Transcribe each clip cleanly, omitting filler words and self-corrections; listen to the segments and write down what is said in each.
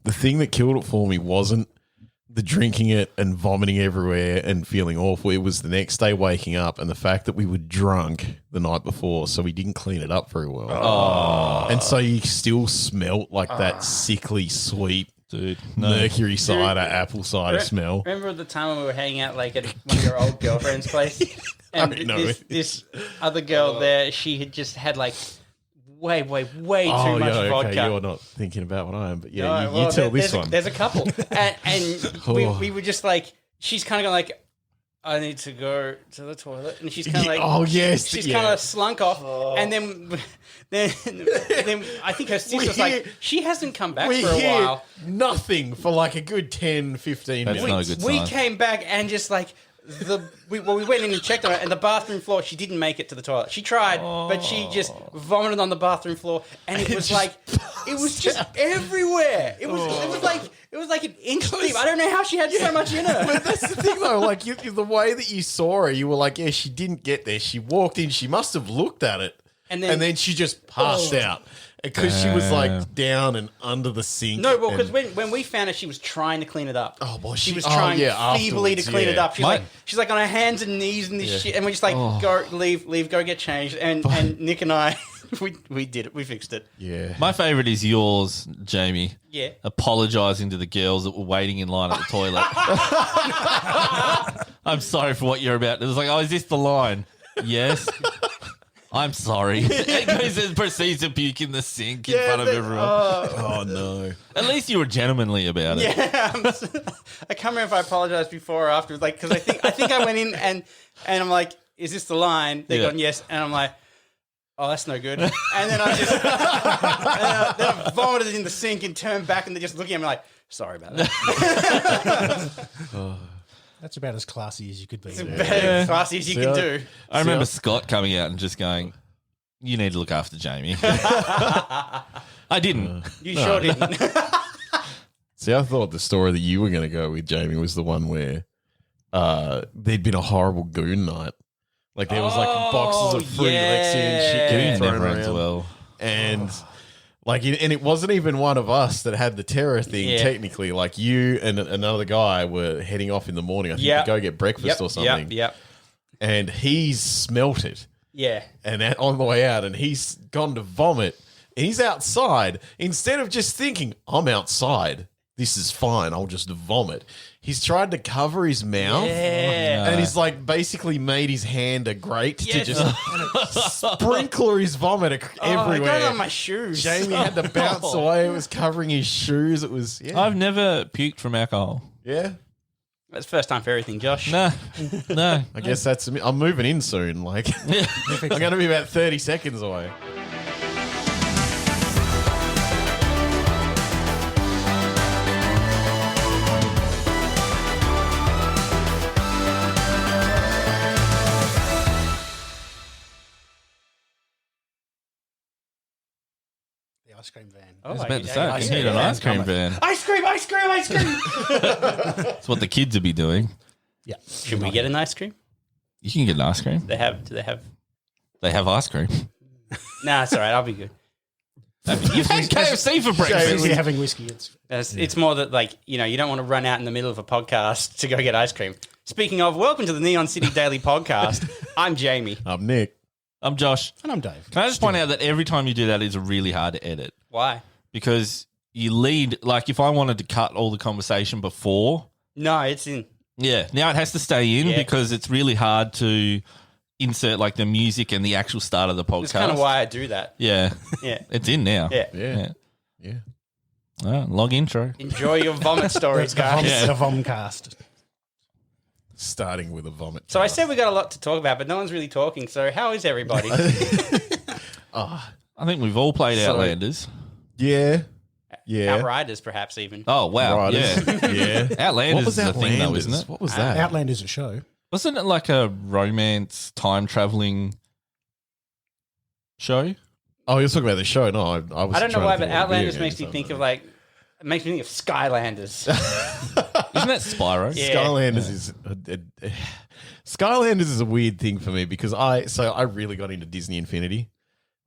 the thing that killed it for me wasn't the drinking it and vomiting everywhere and feeling awful. It was the next day waking up and the fact that we were drunk the night before, so we didn't clean it up very well. Oh. And so you still smelt like that sickly, sweet mercury cider, apple cider smell. Remember the time when we were hanging out like at one of your old girlfriend's place? And this other girl there, she had just had like way too much vodka. Okay, you're not thinking about what I am, but yeah, you tell this one. There's a couple. and we were just like, she's kind of going like, I need to go to the toilet. And she's kind of like, she's kind of slunk off. And then I think her sister's like, she hasn't come back for a while. Nothing for like a good 10, 15 minutes. That's not a good sign. We came back and just like, we went in and checked on it, and the bathroom floor, she didn't make it to the toilet. She tried, but she just vomited on the bathroom floor, and it was like, it was just everywhere. It was like an inch deep. I don't know how she had so much in her. But that's the thing, though. Like the way that you saw her, you were like, yeah, she didn't get there. She walked in. She must have looked at it, and then she just passed out. Because she was like down and under the sink. No, well, because when we found her, she was trying to clean it up. Oh, well, she was trying feebly to clean it up. She's like on her hands and knees and this shit, and we're just like, go, leave, go get changed. And Nick and I, we did it, we fixed it. Yeah. My favourite is yours, Jamie. Yeah. Apologising to the girls that were waiting in line at the toilet. I'm sorry for what you're about. It was like, oh, is this the line? Yes. I'm sorry. He goes and proceeds to puke in the sink in front of everyone. Oh, no. At least you were gentlemanly about it. Yeah. I can't remember if I apologised before or after. Like, because I think I went in and I'm like, is this the line? They're going, yes. And I'm like, oh, that's no good. And then I just then I vomited in the sink and turned back and they're just looking at me like, sorry about that. That's about as classy as you could be. It's about as classy as you can do. I remember Scott coming out and just going, you need to look after Jamie. I didn't. You sure didn't. See, I thought the story that you were going to go with, Jamie, was the one where there'd been a horrible goon night. Like there was like boxes of free Lexi and shit getting thrown never ends around. well. And like, and it wasn't even one of us that had the terror thing. Technically, like you and another guy were heading off in the morning. I think to go get breakfast or something. Yep. And he's smelt it. Yeah. And on the way out, and he's gone to vomit. And he's outside. Instead of just thinking, I'm outside, this is fine, I'll just vomit. He's tried to cover his mouth. Yeah. And he's like basically made his hand a grate to just sprinkler his vomit everywhere. It got on my shoes. Jamie had to bounce away. It was covering his shoes. It was, I've never puked from alcohol. Yeah. That's first time for everything, Josh. No. I guess I'm moving in soon. Like, I'm going to be about 30 seconds away. Ice cream van. I was about to say, I can hear an ice cream van. Ice cream. That's what the kids would be doing. Yeah. Should we get an ice cream? You can get an ice cream. Do they have? They have ice cream. Nah, it's all right. I'll be good. You've had KFC for breakfast. We're having whiskey. It's more that, like, you don't want to run out in the middle of a podcast to go get ice cream. Speaking of, welcome to the Neon City Daily Podcast. I'm Jamie. I'm Nick. I'm Josh. And I'm Dave. Can I just point out that every time you do that, it's really hard to edit. Why? Because you lead, like if I wanted to cut all the conversation before. No, it's in. Yeah. Now it has to stay in because it's really hard to insert like the music and the actual start of the podcast. That's kind of why I do that. Yeah. Yeah. It's in now. Yeah. All right, log intro. Enjoy your vomit stories, guys. The Vomcast. Starting with a vomit. So I said we got a lot to talk about, but no one's really talking. So how is everybody? I think we've all played Outlanders. Yeah. Outriders, perhaps even. Oh, wow. Riders. Yeah. Outlanders What was is a thing, though, Outlanders? isn't it? What was that? Outlander's a show. Wasn't it like a romance time-traveling show? Oh, you're talking about the show? No, I was. I don't know trying why, to but think of Outlanders video makes me games, think I of don't like. It makes me think of Skylanders. Isn't that Spyro? Yeah. Skylanders is Skylanders is a weird thing for me because I really got into Disney Infinity,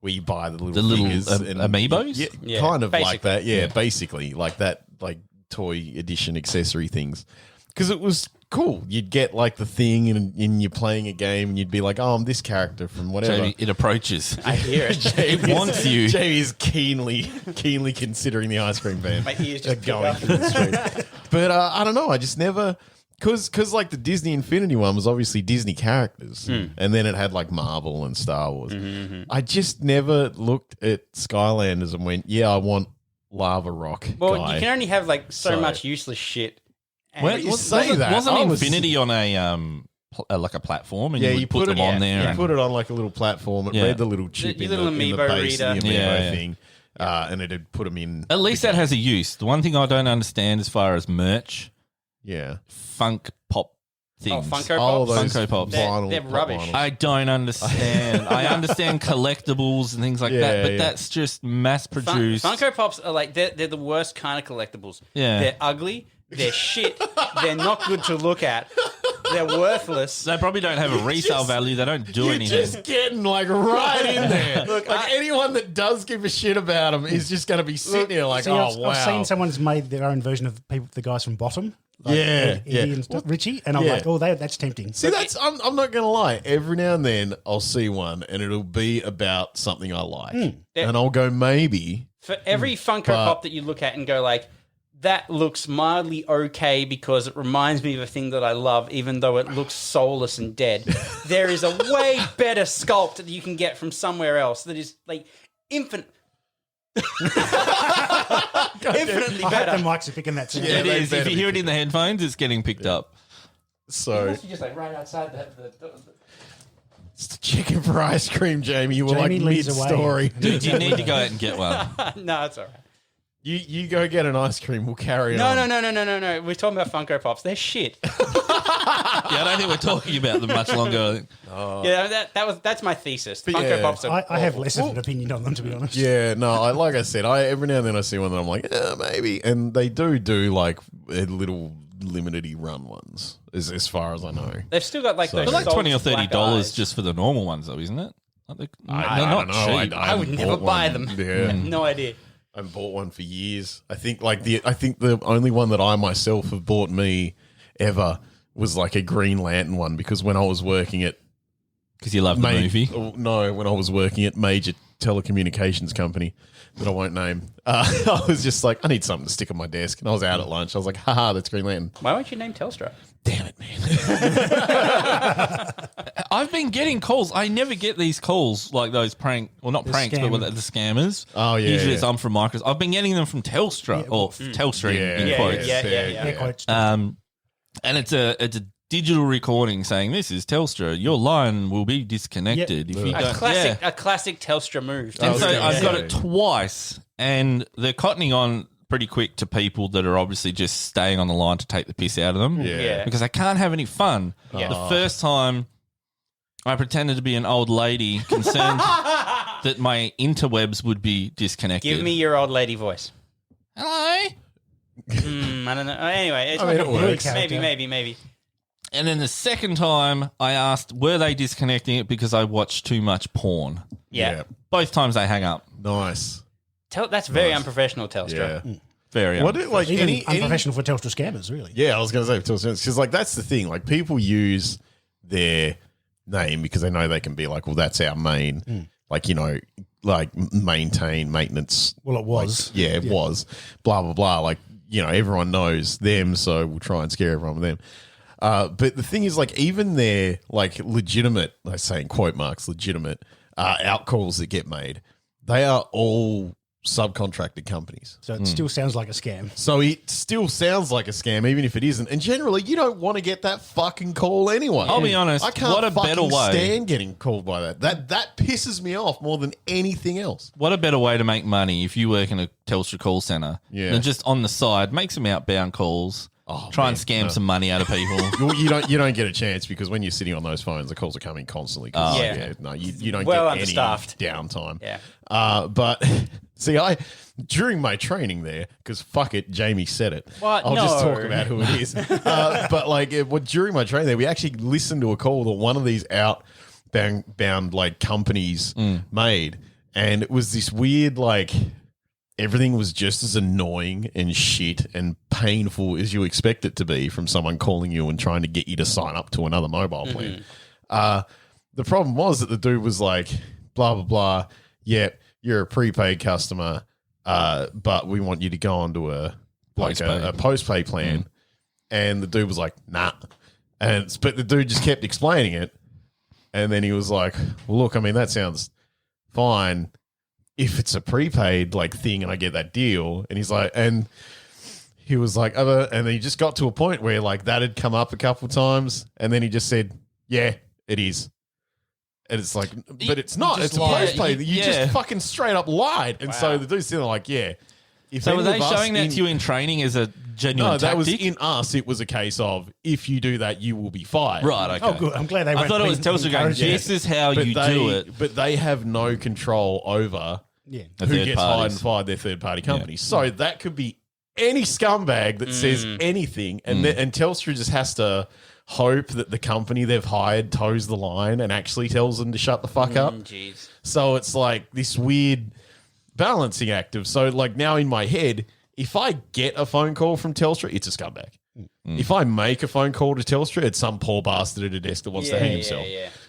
where you buy the little figures and amiibos. yeah, Yeah, kind of like basically. that. Yeah, basically like that. like toy edition accessory things because it was cool. You'd get like the thing and you're playing a game and you'd be like, oh, I'm this character from whatever. Jamie, it approaches. I hear it. It wants you. Jamie's keenly considering the ice cream van. My ears just going pick up. through the street. But I don't know. I just never because like the Disney Infinity one was obviously Disney characters, and then it had like Marvel and Star Wars. I just never looked at Skylanders and went, yeah, I want Lava Rock. Well, guy. you can only have like so So- much useless shit. And Well, you wasn't, say that. wasn't I was- Infinity on a like a platform, and Yeah, you would put them on there? You and- put it on like a little platform. It Yeah. read the little chip Your in, little in the Amiibo base of the reader. Amiibo Yeah. thing, and it had put them in. At least that has a use. The one thing I don't understand as far as merch, Yeah. Funk Pop things. Funko Oh, Pops. those Funko Pops. vinyl- They're pop rubbish. vinyl. I don't understand. I understand collectibles and things like Yeah, that, but yeah. that's just mass produced. Funko Pops are like they're the worst kind of collectibles. Yeah. They're ugly. They're shit. They're not good to look at. They're worthless. They probably don't have a resale value. They don't do You're anything. just getting like right in there. Look, like anyone that does give a shit about them is just going to be sitting here like, See, oh I've wow. seen someone's made their own version of the guys from Bottom. Like Yeah, Eddie yeah. and stuff, Richie, and I'm Yeah. like, oh, that's tempting. See, that's I'm not going to lie. Every now and then I'll see one and it'll be about something I like, and I'll go maybe. For every Funko But- Pop that you look at and go like, that looks mildly okay because it reminds me of a thing that I love, even though it looks soulless and dead. There is a way better sculpt that you can get from somewhere else that is like infinitely I hope the better. mics are picking that sound. Yeah, It they is. If better you be hear it in the headphones, it's getting picked up. So You're just like right outside the it's the chicken for ice cream, Jamie. You were Jamie like leads mid away. story. Dude, you need to go out and get one. No, it's all right. You go get an ice cream. We'll carry No, on. no. We're talking about Funko Pops. They're shit. Yeah, I don't think we're talking about them much longer. Yeah, that's my thesis. Funko yeah. Pops are I have awful. less of an opinion on them, to be honest. Yeah, no. Like I said, every now and then I see one that I'm like, maybe, and they do like little limited run ones, as far as I know. They've still got like those They're like soft $20 or black $30 eyes. just for the normal ones, though, isn't it? Like they're I not don't know. cheap. I would haven't never bought buy one. them. Yeah. No idea. I haven't bought one for years. I think the only one that I myself have bought me ever was like a Green Lantern one, because when I was working at Because you love the movie. No, when I was working at major telecommunications company that I won't name, I was just like, I need something to stick on my desk, and I was out at lunch. I was like, haha, that's Green Lantern. Why won't you name Telstra? Damn it, man. I've been getting calls. I never get these calls like those prank, well, not pranks, scam. but the scammers. Oh, yeah, Usually yeah. it's I'm from Microsoft. I've been getting them from Telstra or Telstra in Yeah, quotes. yeah. Air quotes. And it's a digital recording saying this is Telstra. Your line will be disconnected if you A don't. classic, Yeah. a classic Telstra move. And was so gonna I've got say. it twice, and they're cottoning on pretty quick to people that are obviously just staying on the line to take the piss out of them. Yeah. Because they can't have any fun. Yeah. The first time I pretended to be an old lady concerned that my interwebs would be disconnected. Give me your old lady voice. Hello? I don't know. Anyway, it's I mean, it works. Maybe. And then the second time I asked, were they disconnecting it because I watched too much porn? Yeah. Both times they hang up. Nice. That's very unprofessional, Telstra. Yeah. Very What it, like Even any unprofessional for Telstra scammers, really. Yeah, I was going to say because like that's the thing. Like people use their name because they know they can be like, well, that's our main, like like maintain maintenance. Well, it was. Like, it was. Blah blah blah. Like everyone knows them, so we'll try and scare everyone with them. But the thing is, like even their like legitimate, I say in quote marks, legitimate outcalls that get made, they are all subcontracted companies. So it still sounds like a scam. So it still sounds like a scam, even if it isn't. And generally, you don't want to get that fucking call anyway. I'll be honest, I can't what a fucking better way. stand getting called by that. That pisses me off more than anything else. What a better way to make money if you work in a Telstra call center than just on the side, make some outbound calls, try and scam some money out of people. You don't get a chance because when you're sitting on those phones, the calls are coming constantly. You don't Well get any understaffed. downtime. Yeah. But see, during my training there, because fuck it, Jamie said it. What? I'll just No. talk about who it is. But like, during my training there, we actually listened to a call that one of these outbound like companies made, and it was this weird like everything was just as annoying and shit and painful as you expect it to be from someone calling you and trying to get you to sign up to another mobile plan. The problem was that the dude was like, blah, blah, blah. Yep, you're a prepaid customer, but we want you to go onto a postpaid plan. And the dude was like, nah. But the dude just kept explaining it. And then he was like, well, look, I mean, that sounds fine if it's a prepaid like thing and I get that deal. And he's like, and he was like, and then he just got to a point where like that had come up a couple of times. And then he just said, yeah, it is. And it's like, but it's not. It's a postpaid. You just fucking straight up lied. And so the dude's sitting there like, yeah. So were they showing that to you in training as a genuine tactic? That was in us. It was a case of, if you do that, you will be fired. Right, okay. Oh, good. I'm glad they I thought it was Telstra going, this is how you do it. But they have no control over who gets hired and fired, their third-party companies. So that could be any scumbag that says anything, and Telstra just has to hope that the company they've hired toes the line and actually tells them to shut the fuck up. Jeez. So it's like this weird balancing act of, so like now in my head, if I get a phone call from Telstra, it's a scumbag. If I make a phone call to Telstra, it's some poor bastard at a desk that wants to hang himself.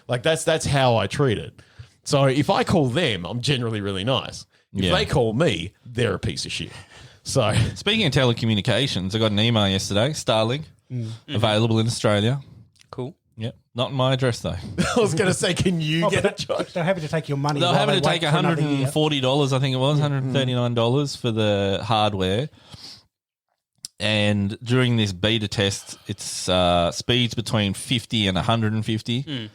Like that's how I treat it. So if I call them, I'm generally really nice. If they call me, they're a piece of shit. So speaking of telecommunications, I got an email yesterday, Starlink, available in Australia. Cool. Yep. Not in my address, though. I was going to say, can you get it, Josh? They're happy to take your money. They're while happy to wait take for another year. $140, I think it was, $139 for the hardware. And during this beta test, it's speeds between 50 and 150.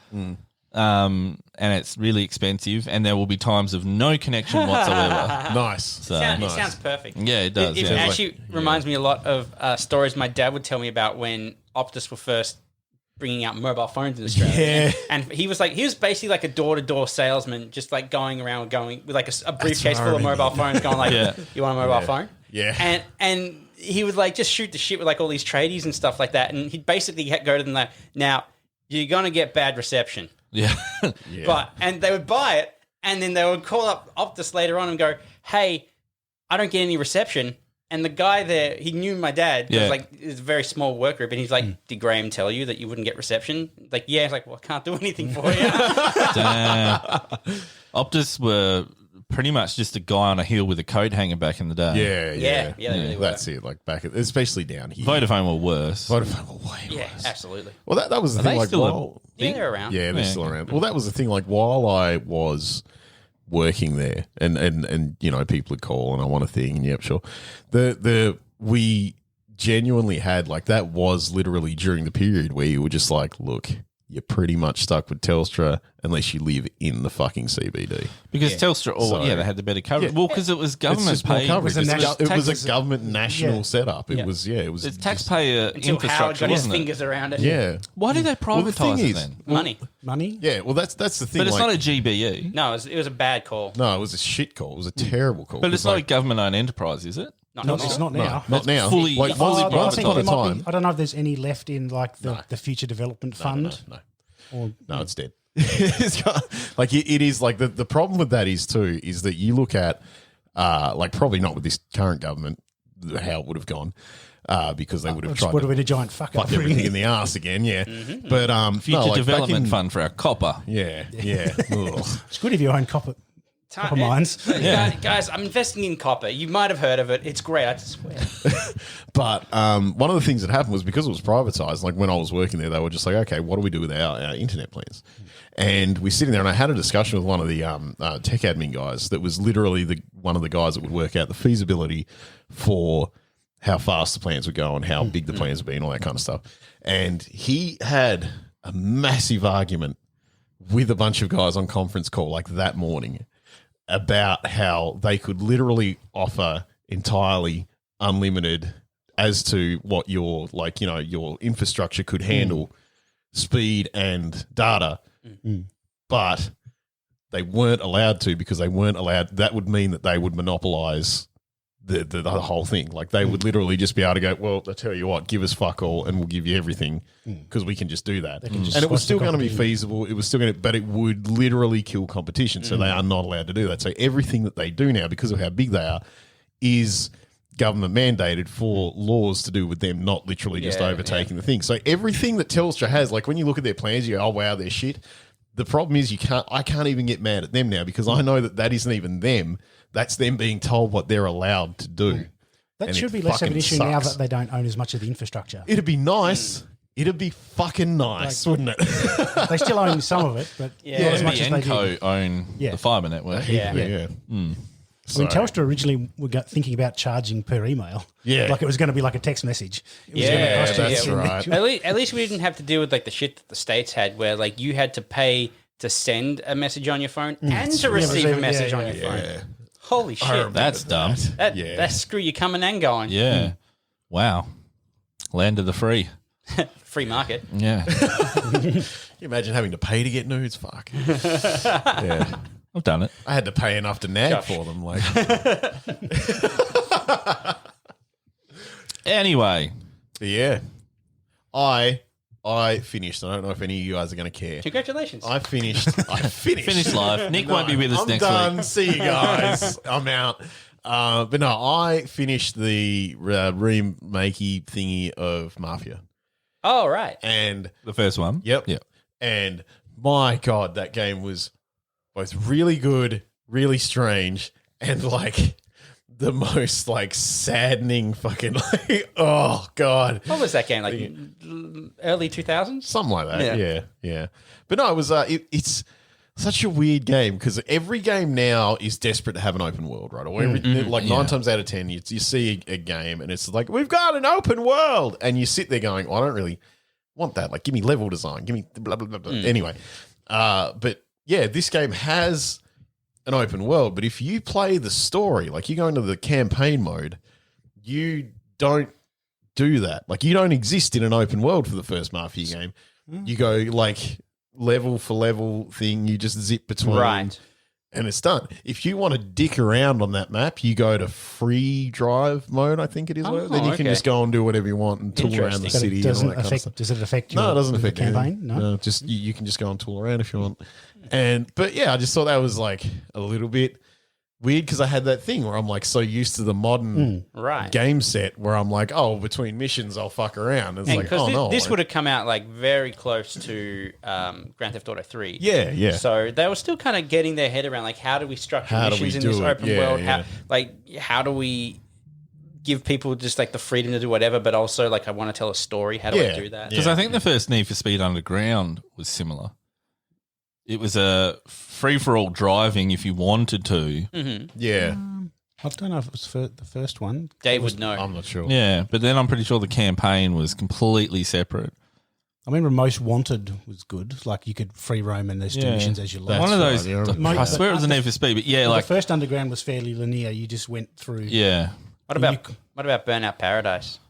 And it's really expensive, and there will be times of no connection whatsoever. Nice. So, It sounds perfect. Yeah, it does. It yeah. actually reminds me a lot of stories my dad would tell me about when Optus were first bringing out mobile phones in Australia. Yeah. And he was basically like a door-to-door salesman, just like going around with like a briefcase full of mobile phones going like, you want a mobile phone? Yeah. And he would like just shoot the shit with like all these tradies and stuff like that. And he'd basically go to them like, now, you're going to get bad reception. Yeah. And they would buy it, and then they would call up Optus later on and go, hey, I don't get any reception. And the guy there, he knew my dad. It was like, it's a very small work group. And he's like, did Graham tell you that you wouldn't get reception? Like, yeah. He's like, well, I can't do anything for you. Damn. Optus were pretty much just a guy on a hill with a coat hanging back in the day. Yeah, they really were. That's it. Like especially down here. Vodafone were worse. Vodafone were way Yeah, worse. absolutely. Well, that was the Are thing. they Like, still Yeah, they're around. yeah, they're still around. Well, that was the thing. Like, while I was working there, and you know, people would call, and I want a thing, and yep, sure. We genuinely had, like, that was literally during the period where you were just like, look, you're pretty much stuck with Telstra unless you live in the fucking CBD. Because Telstra, they had the better coverage. Yeah. Well, because it was It's government just more paid. coverage. It was a tax- government national setup. It was, It's taxpayer Until Howard infrastructure, got his wasn't it? fingers around it. Yeah. Why did they Well, the thing privatise it is- then? Money. Yeah, well, that's the thing. But it's like, not a GBE. No, it was a bad call. No, it was a shit call. It was a terrible call. But it's not a government-owned enterprise, is it? No, it's not now. Not now. fully- Like, fully once I think upon a there might time. be, I don't know if there's any left in like the future development fund. No, it's dead. It's got- like it is like the problem with that is that you look at like probably not with this current government how it would have gone because they would have tried Would to have been a giant fuck up. everything in the ass again. Yeah, but Future no, like, Development back in- Fund for our copper. Yeah. Ugh. It's good if you own copper mines. Guys, I'm investing in copper. You might have heard of it. It's great, I swear. But one of the things that happened was because it was privatized, like when I was working there, they were just like, okay, what do we do with our internet plans? And we're sitting there, and I had a discussion with one of the tech admin guys that was literally one of the guys that would work out the feasibility for how fast the plans would go and how big the plans would be and all that kind of stuff. And he had a massive argument with a bunch of guys on conference call like that morning about how they could literally offer entirely unlimited as to what your your infrastructure could handle, speed and data, but they weren't allowed to because they weren't allowed. That would mean that they would monopolize the whole thing. Like they would literally just be able to go, well, I tell you what, give us fuck all and we'll give you everything because we can just do that. can just And it was squash still the going to be competition. feasible. It was still going to, but it would literally kill competition. So they are not allowed to do that. So everything that they do now, because of how big they are, is government mandated for laws to do with them not literally just Yeah, overtaking the thing. So everything that Telstra has, like when you look at their plans, you go, oh wow, they're shit. The problem is I can't even get mad at them now because I know that isn't even them. That's them being told what they're allowed to do. That And should it be less of an fucking issue now sucks. that they don't own as much of the infrastructure. It'd be nice. It'd be fucking nice, wouldn't it? They still own some of it, but not as much as they BNco did. own Yeah. the fibre network. Yeah. yeah. I mean, Telstra originally were thinking about charging per email. Yeah. Like it was going to be like a text message. It was Yeah, going to cost you that's this right. much. At least we didn't have to deal with like the shit that the States had, where like you had to pay to send a message on your phone and to receive a message on your phone. Yeah. Holy shit! That's dumb. That's screw you coming and going. Yeah. Wow. Land of the free. Free market. Yeah. Can you imagine having to pay to get nudes? Fuck. Yeah. I've done it. I had to pay enough to nag Josh. for them. Like, Anyway. but yeah. I finished. I don't know if any of you guys are going to care. Congratulations. I finished. Finish live. Nick won't be with us I'm next done. week. See you guys. I'm out. But no, I finished the remakey thingy of Mafia. Oh, right. And The first one. Yep. Yep. And my God, that game was both really good, really strange, and like the most like saddening fucking like, oh God. What was that game? Like early 2000s? Something like that. Yeah. Yeah. But no, it was it's such a weird game because every game now is desperate to have an open world, right? Or like 9 times out of 10, you see a game and it's like, we've got an open world. And you sit there going, well, I don't really want that. Like, give me level design. Give me blah, blah, blah, blah. Anyway. But yeah, this game has an open world. But if you play the story, like you go into the campaign mode, you don't do that. Like, you don't exist in an open world for the first Mafia game. You go like level for level thing, you just zip between, Right. and it's done. If you want to dick around on that map, you go to free drive mode, I think it is. Oh, Then you can okay. just go and do whatever you want and tool around the Interesting. But city it and all doesn't that kind of affect. stuff. Does it affect? No, your, it doesn't the affect campaign. anything. No. Just you can just go and tool around if you want. But yeah, I just thought that was like a little bit weird because I had that thing where I'm like so used to the modern Right. game set where I'm like, oh, between missions I'll fuck around. It's And like, because oh no, this like- would have come out like very close to Grand Theft Auto 3. yeah. So they were still kind of getting their head around like how do we structure How do we missions in this do it? open Yeah, world? yeah. How do we give people just like the freedom to do whatever, but also like I want to tell a story. How do I Yeah. do that? Because I think the first Need for Speed Underground was similar. It was a free-for-all driving if you wanted to. yeah. I don't know if it was the first one. Dave would know. I'm not sure. Yeah, but then I'm pretty sure the campaign was completely separate. I remember Most Wanted was good. Like you could free roam and there's two Yeah. missions as you like. One of those, right, yeah. I swear it was a Need for Speed, but yeah, Well, like, the first Underground was fairly linear. You just went through. yeah, What about Burnout Paradise?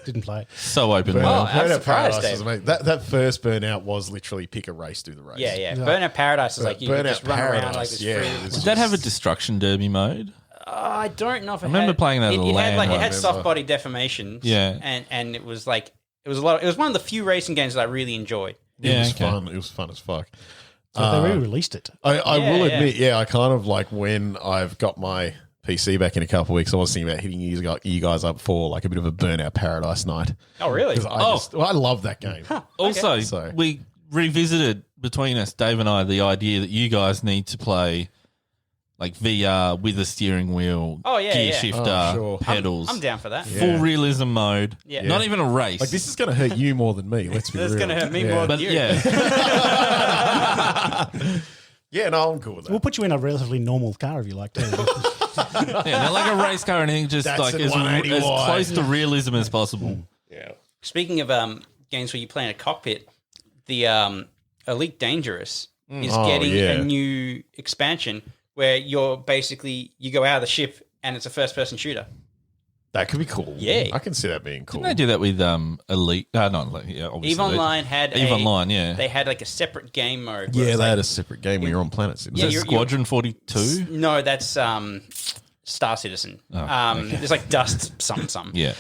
Didn't play it. so open Oh, world. I'm Burnout surprised, Paradise Dave. was amazing. That first Burnout was literally pick a race, do the race. Yeah. Burnout Paradise is like you could Burnout just run around like Paradise, this yeah, free. it was Did that have a destruction derby mode? I don't know if it I remember had, playing that It, at it had LAN, like I it had remember. soft body deformations. Yeah. and it was like it was a lot. It was one of the few racing games that I really enjoyed. It Yeah, was okay. fun. It was fun as fuck. So they re-released it. I Yeah, will yeah. admit, I kind of like when I've got my PC back in a couple of weeks, I was thinking about hitting you guys up for like a bit of a Burnout Paradise night. Oh, really? 'Cause I love that game. Also, So- we revisited between us, Dave and I, the idea that you guys need to play like VR with a steering wheel, Oh, yeah, gear yeah. shifter, Oh, sure. pedals, I'm down for that. full realism mode. Yeah. Not even a race. Like this is going to hurt you more than me. Let's be That's real. going to hurt me Yeah. more but than you. yeah, Yeah, no, I'm cool with that. We'll put you in a relatively normal car if you like to. yeah, not like a race car or anything, just That's like at as 180 wide. close to realism as possible. Yeah. Speaking of games where you play in a cockpit, the Elite Dangerous is Oh, getting yeah. a new expansion where you go out of the ship and it's a first-person shooter. That could be cool. Yeah. I can see that being cool. Didn't they do that with Elite? Not Elite, yeah, obviously. EVE Online had EVE Online, yeah. They had like a separate game mode. where Yeah, it's they like- had a separate game where you're on planets. Was Yeah, that you're- Squadron 42? No, that's Star Citizen. It's like Dust something. Yeah.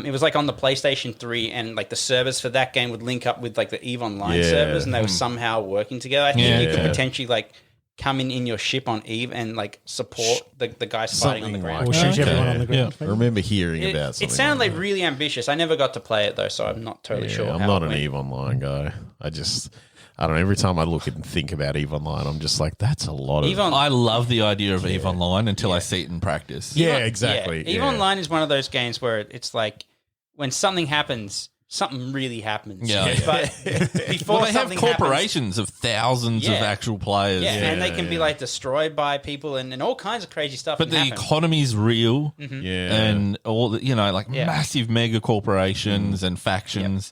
It was like on the PlayStation 3 and like the servers for that game would link up with like the EVE Online Yeah. servers and they were somehow working together. I think Yeah, you could okay. potentially like come in your ship on Eve and like support the guys fighting on the Something ground. like Or shoot everyone on the ground. I remember hearing It, about something. it sounded like that. really ambitious. I never got to play it though, so I'm not totally sure. I'm how not it an went. EVE Online guy. I don't know. Every time I look at and think about EVE Online, I'm just like, that's a lot of. EVE On- I love the idea of EVE Online until I see it in practice. yeah, exactly. Yeah. EVE yeah. Online is one of those games where it's like when something happens, something really happens. Yeah. But before Well, they have something happens, corporations of thousands of Yeah. actual players. yeah, and they can be yeah. like destroyed by people and all kinds of crazy stuff. But can the happen. economy's real, Yeah. and all the like Yeah. massive mega corporations and factions.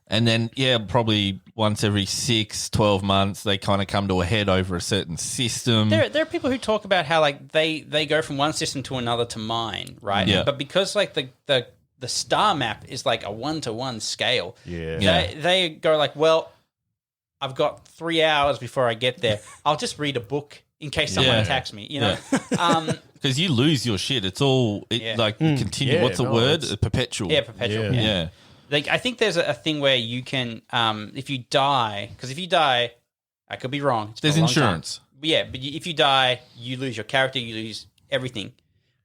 And then, probably once every 6-12 months, they kind of come to a head over a certain system. There are people who talk about how like they go from one system to another to mine, right? Yeah. But because like the star map is like a 1-to-1 scale, Yeah. Yeah. they go like, well, I've got 3 hours before I get there. I'll just read a book in case someone Yeah. attacks me. You know, Because you lose your shit. It's all Yeah. continue. Yeah, What's the no, word? it's- Perpetual. yeah, perpetual. Yeah. Yeah. Like I think there's a thing where you can, if you die, because if you die, I could be wrong. It's been There's a long time. insurance. But yeah, but if you die, you lose your character, you lose everything.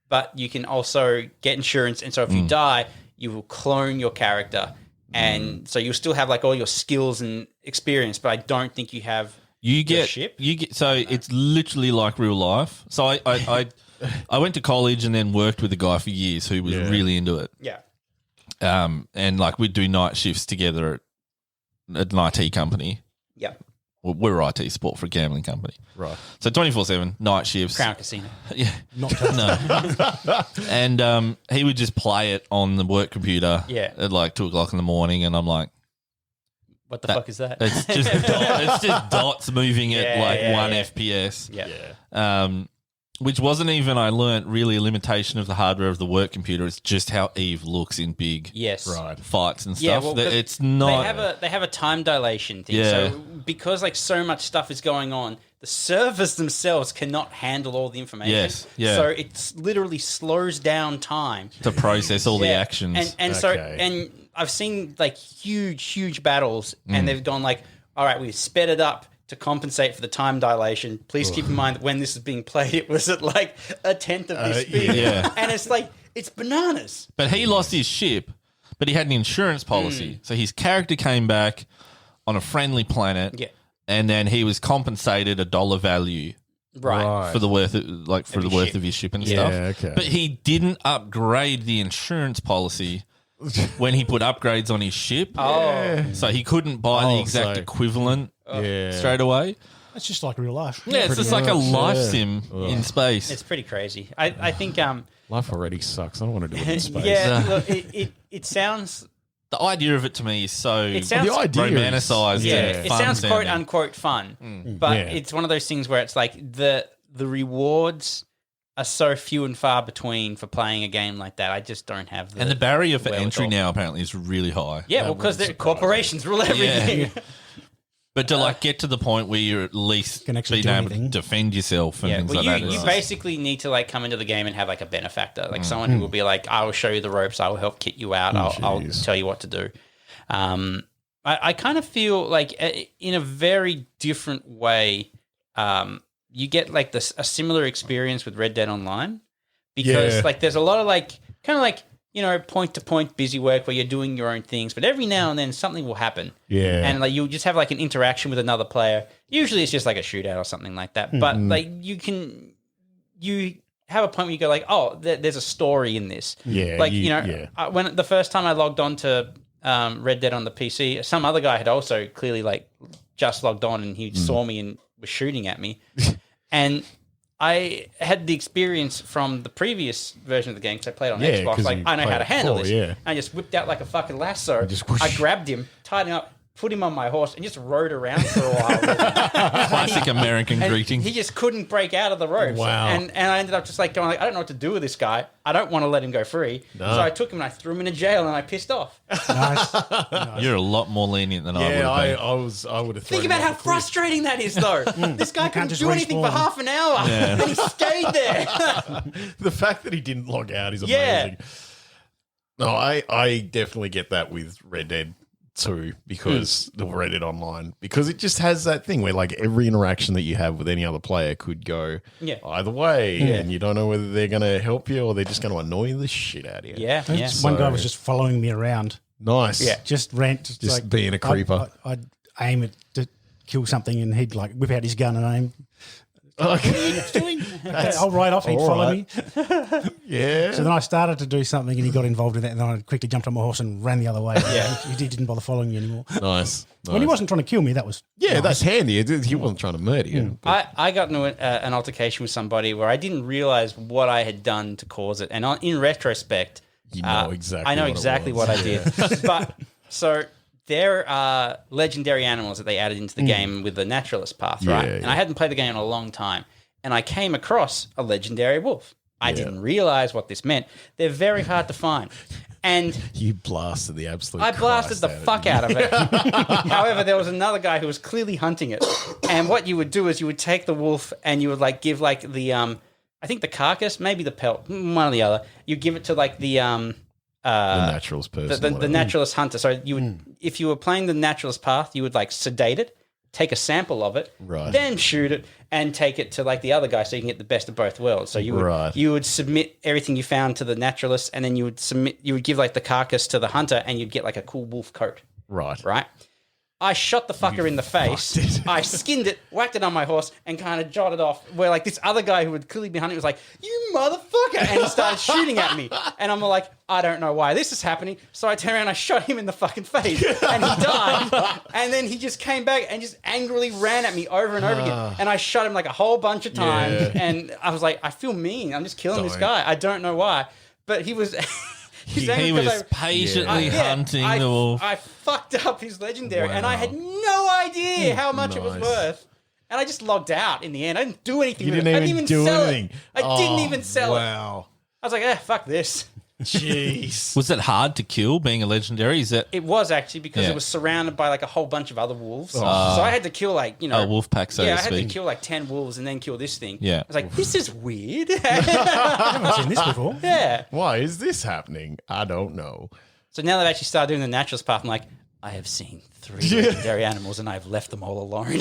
But you can also get insurance, and so if you die, you will clone your character, and so you'll still have like all your skills and experience. But I don't think you have. You get ship? so it's literally like real life. So I went to college and then worked with a guy for years who was really into it. Yeah. And like we'd do night shifts together at an IT company. Yeah. Well, we're IT support for a gambling company. Right. So 24/7 night shifts. Crown Casino. Yeah. Not tough. No. And he would just play it on the work computer Yeah. at like 2:00 in the morning, and I'm like, What the fuck is that? it's just dots moving at Yeah, like yeah, 1 yeah. FPS. Yeah. Which wasn't even, I learnt, really a limitation of the hardware of the work computer. It's just how Eve looks in big Yes. Right. fights and Yeah, stuff. well, That 'cause it's not. They have a time dilation thing. Yeah. So because like so much stuff is going on, the servers themselves cannot handle all the information. Yes, yeah. So it literally slows down time to process all the Yeah. actions. And so Okay. and I've seen like huge battles, Mm. and they've gone like, all right, we've sped it up to compensate for the time dilation. Please keep in mind that when this is being played, it was at like a tenth of this speed. yeah. And it's like it's bananas. But he lost his ship, but he had an insurance policy. So his character came back on a friendly planet, Yeah. and then he was compensated a dollar value Right. for the worth of his ship and stuff. okay. But he didn't upgrade the insurance policy when he put upgrades on his ship. Oh. So he couldn't buy the exact so- equivalent Yeah. straight away. That's just like real life. Yeah, it's just like a life sim in space. It's pretty crazy. I think Life already sucks. I don't want to do it in space. yeah, look, it sounds The idea of it to me is so It sounds- The idea is- romanticized. yeah, and it fun sounds quote sounding. unquote fun, but Yeah. it's one of those things where it's like the rewards are so few and far between for playing a game like that. I just don't have the And the barrier for wherewithal. entry now apparently is really high. Yeah, well, because corporations rule everything. But to like get to the point where you're at least Can actually being do able to anything. defend yourself and Yeah, things well, like that. you is- basically need to like come into the game and have like a benefactor, like someone who will be like, "I will show you the ropes. I will help kit you out. I'll jeez. tell you what to do." I kind of feel like in a very different way, you get like this a similar experience with Red Dead Online because Yeah. like there's a lot of like kind of like point to point busy work where you're doing your own things, but every now and then something will happen. Yeah. And like you'll just have like an interaction with another player. Usually it's just like a shootout or something like that. But like you have a point where you go like, oh, there's a story in this. Yeah, Like yeah. when the first time I logged on to Red Dead on the PC, some other guy had also clearly like just logged on and he saw me and was shooting at me, and I had the experience from the previous version of the game because I played on Yeah, Xbox. 'cause Like you I know how played to it handle before, this. yeah. I just whipped out like a fucking lasso. just whoosh. I grabbed him, tied him up, put him on my horse, and just rode around for a while. classic American And greeting. he just couldn't break out of the ropes. Wow. And I ended up just like going like, I don't know what to do with this guy. I don't want to let him go free. So I took him and I threw him in a jail and I pissed off. Nice. You're a lot more lenient than I would Yeah, have been. I would have. Think about how frustrating that is, though. This guy couldn't just do anything for respawn. half an hour, and he stayed there. The fact that he didn't log out is Yeah. amazing. No, I definitely get that with Red Dead 2 because they'll read it online because it just has that thing where like every interaction that you have with any other player could go either way, and you don't know whether they're going to help you or they're just going to annoy the shit out of you. Yeah. One guy was just following me around. Nice. Yeah. Just like, being a creeper. I'd aim it to kill something and he'd like whip out his gun and aim. Okay. Okay, I'll ride off. He'd follow me. Yeah. So then I started to do something and he got involved in that and then I quickly jumped on my horse and ran the other way. Yeah. He didn't bother following me anymore. Nice. When he wasn't trying to kill me, that was Yeah, nice. that's handy. He wasn't trying to murder you. but- I got into an altercation with somebody where I didn't realize what I had done to cause it, and in retrospect, You know exactly I know what it exactly was. what I did. But so there are legendary animals that they added into the game with the naturalist path, right? Yeah, And yeah. I hadn't played the game in a long time, and I came across a legendary wolf. I didn't realize what this meant. They're very hard to find. And You blasted the absolute I blasted the fuck out of it. However, there was another guy who was clearly hunting it. And what you would do is you would take the wolf and you would like give like the I think the carcass, maybe the pelt, one or the other. You give it to like the The naturalist person. the whatever. naturalist hunter. So you would if you were playing the naturalist path, you would like sedate it, take a sample of it, Right. then shoot it and take it to like the other guy so you can get the best of both worlds. So you would Right. you would submit everything you found to the naturalist and then you would give like the carcass to the hunter and you'd get like a cool wolf coat. Right. Right? I shot the fucker in the face. fucked it. I skinned it, whacked it on my horse, and kind of jotted off. Where like this other guy who would clearly be hunting was like, "You motherfucker!" and he started shooting at me. And I'm like, I don't know why this is happening. So I turned around, and I shot him in the fucking face, and he died. And then he just came back and just angrily ran at me over and over again. And I shot him like a whole bunch of times. Yeah. And I was like, I feel mean. I'm just killing this Don't. guy. I don't know why, but he was. He's angry He because was patiently hunting the wolf. I fucked up his legendary, and I had no idea how much it was Nice. worth. And I just logged out in the end. I didn't do anything. You with didn't it. I even didn't even do sell anything. It. I didn't even sell it. Wow. I was like, fuck this. Jeez. Was it hard to kill being a legendary? Is that It was actually because Yeah. it was surrounded by like a whole bunch of other wolves. So I had to kill like, a wolf pack, so yeah, to I had to speak? kill like 10 wolves and then kill this thing. Yeah. I was like, this is weird. I haven't seen this before. Yeah. Why is this happening? I don't know. So now they've actually started doing the naturalist path, I'm like, I have seen 3 legendary animals and I've left them all alone.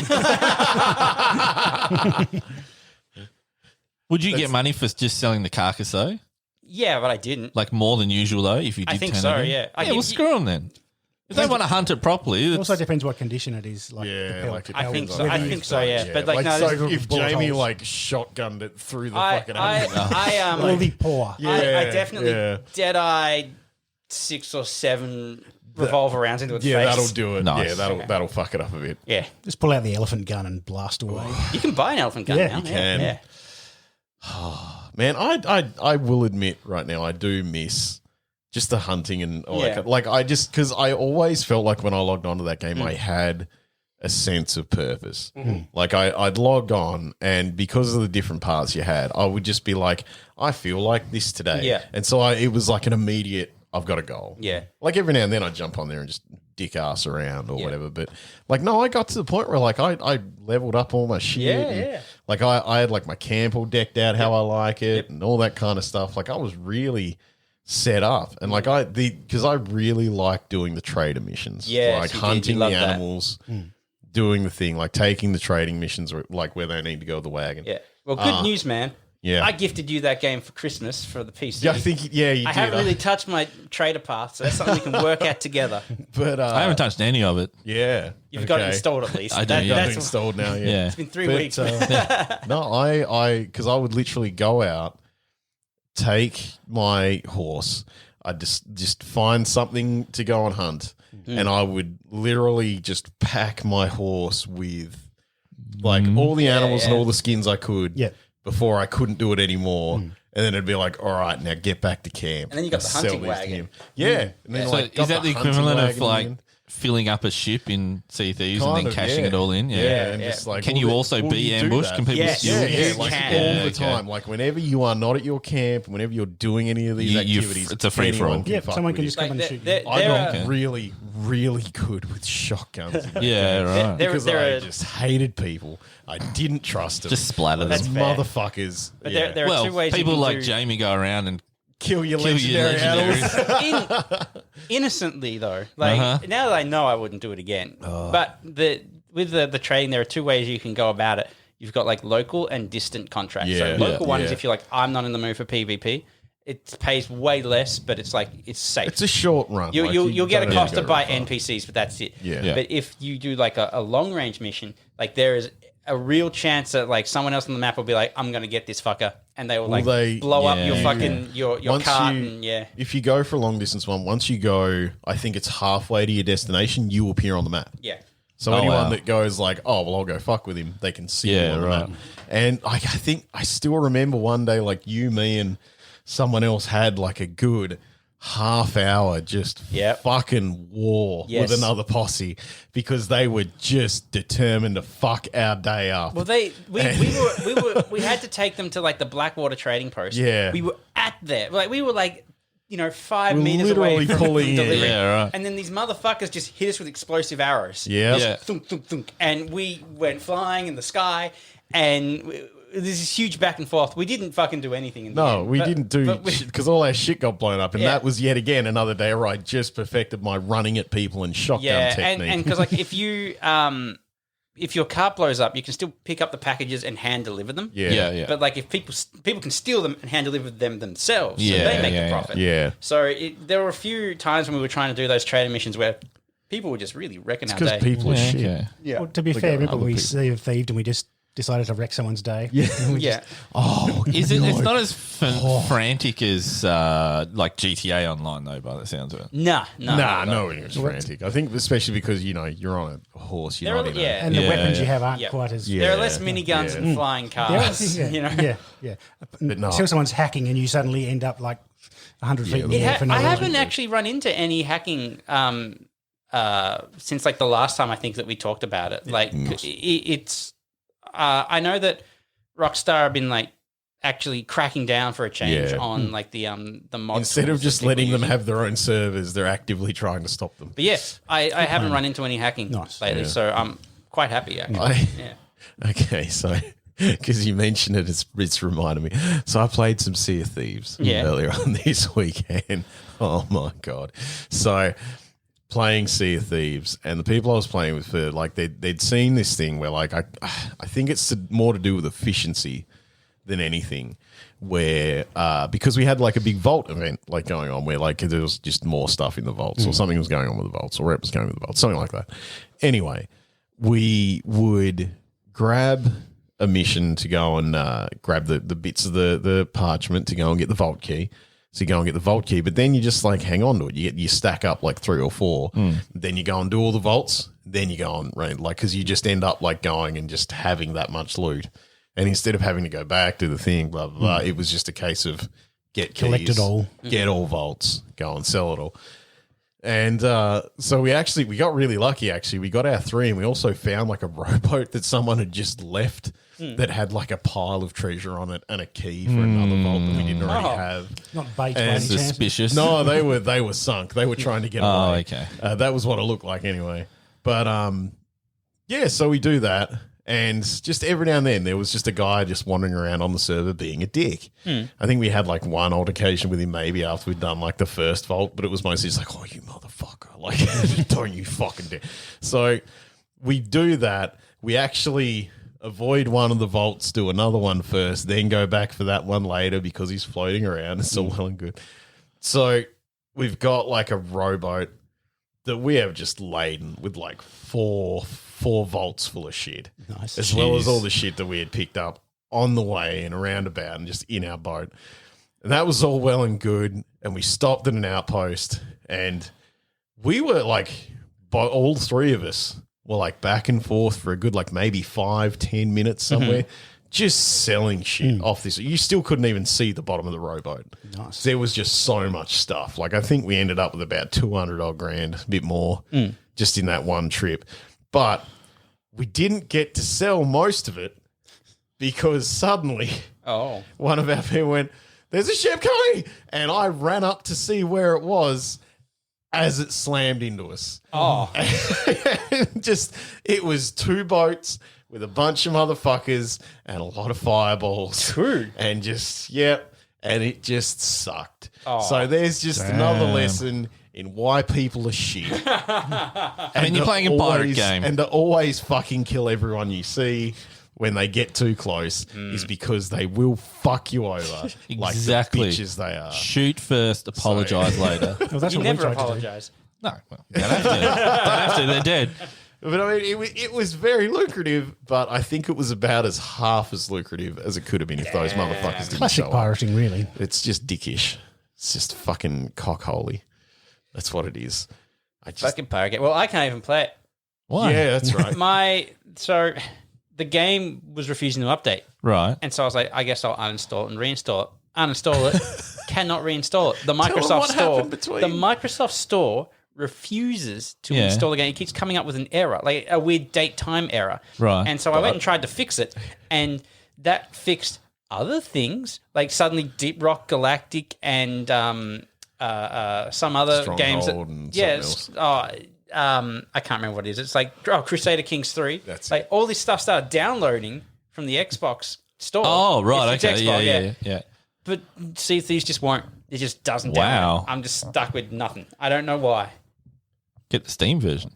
Would you get money for just selling the carcass though? Yeah, but I didn't. Like more than usual though, if you did I think turn so, it in? yeah. Yeah, well, screw them then. If they want to hunt it properly, It it's, also depends what condition it is. Like Yeah, the pelt. like it I think depends so. on I how think you so, start. yeah. But, like, no, so this- if bullet Jamie holes. like shotgunned it through the I fucking animal. Will be poor. I definitely yeah. dead-eyed 6 or 7 revolver rounds into its Yeah, face. that'll do it. Nice. Yeah, that'll fuck it up a bit. Yeah. Just pull out the elephant gun and blast away. You can buy an elephant gun Yeah, now. you can. Yeah. Man, I will admit right now I do miss just the hunting and all Yeah. that. Like I just because I always felt like when I logged onto that game I had a sense of purpose. Like I'd log on and because of the different parts you had, I would just be like, I feel like this today. Yeah. And so it was like an immediate I've got a goal. Yeah. Like every now and then I'd jump on there and just dick ass around or Yeah. whatever. But like, no, I got to the point where like I leveled up all my shit. Yeah, and, yeah. Like I had like my camp all decked out how I like it and all that kind of stuff. Like I was really set up and like because I really like doing the trader missions. Yes, Like you did. You hunting the loved that. animals, doing the thing, like taking the trading missions like where they need to go with the wagon. Yeah. Well, good news, man. Yeah. I gifted you that game for Christmas for the PC. Yeah, I think you I did. haven't really touched my trader path, so that's something we can work out together. but I haven't touched any of it. yeah. You've got it okay. installed at least. I do, yeah. Got it That's installed now, yeah. Yeah. It's been 3 But, weeks. no, because I would literally go out, take my horse, I'd just find something to go and hunt, and I would literally just pack my horse with like all the animals and yeah. all the skins I could Yeah. before I couldn't do it anymore. And then it'd be like, all right, now get back to camp. And then you got the sell hunting these wagon. to him. Yeah. And then, So like, got is that the hunting equivalent of wagon like in. filling up a ship in Sea Thieves and Kind then of, cashing yeah. it all in? Yeah, and Yeah. just like, Can well, you then- also well, be you do ambushed? that. Can people Yes, steal? Yeah, you yeah, like can. all Yeah, the okay. time. Like whenever you are not at your camp, whenever you're doing any of these You- activities, it's a free-for-all. anyone can Yeah, fuck someone with can you. just come and shoot. there, I there got are, really, really good with shotguns. in that Yeah, game. right. Because There I are- just hated people. I didn't trust them. Just splatter Those them. That's fair. motherfuckers. But yeah. there are two Well, ways people you can like do, Jamie go around and Kill your Kill your legendary animals. legendaries. Innocently though, like now that I know, I wouldn't do it again. But with the trading, there are two ways you can go about it. You've got like local and distant contracts. Yeah. So local one is Yeah. if you're like, I'm not in the mood for PvP. It pays way less, but it's like it's safe. It's a short run. You, like, you'll get don't a cost go to buy very far. NPCs, but that's it. Yeah. But if you do like a long range mission, like there is a real chance that like someone else on the map will be like, I'm going to get this fucker. And they will like they- blow up Yeah. your fucking, your Once cart. you- And yeah. If you go for a long distance one, once you go, I think it's halfway to your destination, you appear on the map. Yeah. So Oh, anyone wow. that goes like, oh, well, I'll go fuck with him, they can see Yeah, you on the right. map. And I think I still remember one day, like you, me, and someone else had like a good half hour just Yep. fucking war Yes. with another posse because they were just determined to fuck our day up. Well, we had to take them to like the Blackwater trading post. Yeah. We were at there. Like we were like, 5 We're meters away literally from pulling in. delivery. Yeah, right. And then these motherfuckers just hit us with explosive arrows. Yeah. Yeah. Thunk, thunk, thunk. And we went flying in the sky, and there's this huge back and forth. We didn't fucking do anything. In the No, end. we But- didn't do but we- shit because all our shit got blown up, and Yeah. that was yet again another day where I just perfected my running at people and shotgun Yeah, technique. and because like if your cart blows up, you can still pick up the packages and hand deliver them. Yeah. But like if people can steal them and hand deliver them themselves, so Yeah, they make yeah, a yeah. profit. Yeah. So there were a few times when we were trying to do those trading missions where people were just really wrecking our Because day. people are Yeah, shit. okay. yeah. Well, to be Look fair, at remember other we people. see a thieved and we just decided to wreck someone's day. Yeah. Yeah. Oh, Is it? It's not as frantic as like GTA Online, though, by the sounds of it. Nah. no, it was frantic. I think especially because you're on a horse. You're There not are- in yeah. And the Yeah, weapons you yeah. have aren't Yeah. quite as. There are less Yeah. miniguns Yeah. and flying cars. Yeah, You know. yeah. no. Until someone's hacking and you suddenly end up like 100 feet in the Yeah, air for no I reason. haven't actually run into any hacking since like the last time I think that we talked about it. Like it's I know that Rockstar have been like actually cracking down for a change Yeah. on like the mod Instead of tools just that people letting them use. have their own servers, they're actively trying to stop them. But yes, I haven't run into any hacking Nice. lately, Yeah. so I'm quite happy actually. Yeah. Okay, so because you mentioned it, it's reminded me. So I played some Sea of Thieves earlier on this weekend. Oh my god! So playing Sea of Thieves, and the people I was playing with, for like they'd seen this thing where like I think it's more to do with efficiency than anything. Where because we had like a big vault event like going on where like there was just more stuff in the vaults or something was going on with the vaults or rep was going with the vaults, something like that. Anyway, we would grab a mission to go and grab the bits of the parchment to go and get the vault key. So you go and get the vault key, but then you just like hang on to it. You stack up like 3 or 4. Then you go and do all the vaults. Then you go on right, like because you just end up like going and just having that much loot. And instead of having to go back to the thing, blah blah blah, it was just a case of get Collect keys, it all. get all vaults, go and sell it all. And so we got really lucky. Actually, we got our 3, and we also found like a rowboat that someone had just left that had like a pile of treasure on it and a key for another vault that we didn't already Oh. have. Not bait by And any chance. Suspicious. No, they were sunk. They were trying to get Oh, away. okay. That was what it looked like anyway. But yeah, so we do that. And just every now and then there was just a guy just wandering around on the server being a dick. I think we had like one altercation with him maybe after we'd done like the first vault, but it was mostly just like, oh, you motherfucker. Like, don't you fucking dare. So we do that. We actually avoid one of the vaults, do another one first, then go back for that one later because he's floating around. It's all well and good. So we've got like a rowboat that we have just laden with like four vaults full of shit. Nice. As well as Jeez. all the shit that we had picked up on the way and around about and just in our boat. And that was all well and good. And we stopped at an outpost and we were like, by all 3 of us were like back and forth for a good like maybe 5-10 minutes somewhere, just selling shit off this. You still couldn't even see the bottom of the rowboat. Nice. There was just so much stuff. Like I think we ended up with about 200 odd grand, a bit more, just in that one trip. But we didn't get to sell most of it because suddenly Oh. one of our people went, "There's a ship coming," and I ran up to see where it was as it slammed into us. Oh. Just it was 2 boats with a bunch of motherfuckers and a lot of fireballs. True. And just, yep. and it just sucked. So there's just another lesson in why people are shit. I mean, you're playing a pirate game. And to always fucking kill everyone you see when they get too close is because they will fuck you over. Like the bitches they are. Shoot first, apologize later. Well, that's You what we never tried to do. apologize. No, well, you don't have to. Don't have to. They're dead. But I mean, it was very lucrative, but I think it was about as half as lucrative as it could have been if those motherfuckers didn't Classic show up. pirating, really. It's just dickish. It's just fucking cockholy. That's what it is. I just Fucking pirate game. Well, I can't even play it. Why? yeah, that's right. So the game was refusing to update. Right. And so I was like, I guess I'll uninstall it and reinstall it. Uninstall it, cannot reinstall it. The them Microsoft what Store, happened between- the Microsoft Store refuses to Yeah. install the game. It keeps coming up with an error, like a weird date time error. Right. And so I went and tried to fix it, and that fixed other things, like suddenly Deep Rock Galactic and some other games. Stronghold and Yes. I can't remember what it is. It's like Crusader Kings 3. That's like all this stuff started downloading from the Xbox Store. Oh, right. If it's Okay. Xbox, Yeah. But Sea of Thieves just won't. It just doesn't. Wow. Download. I'm just stuck with nothing. I don't know why. Get the Steam version.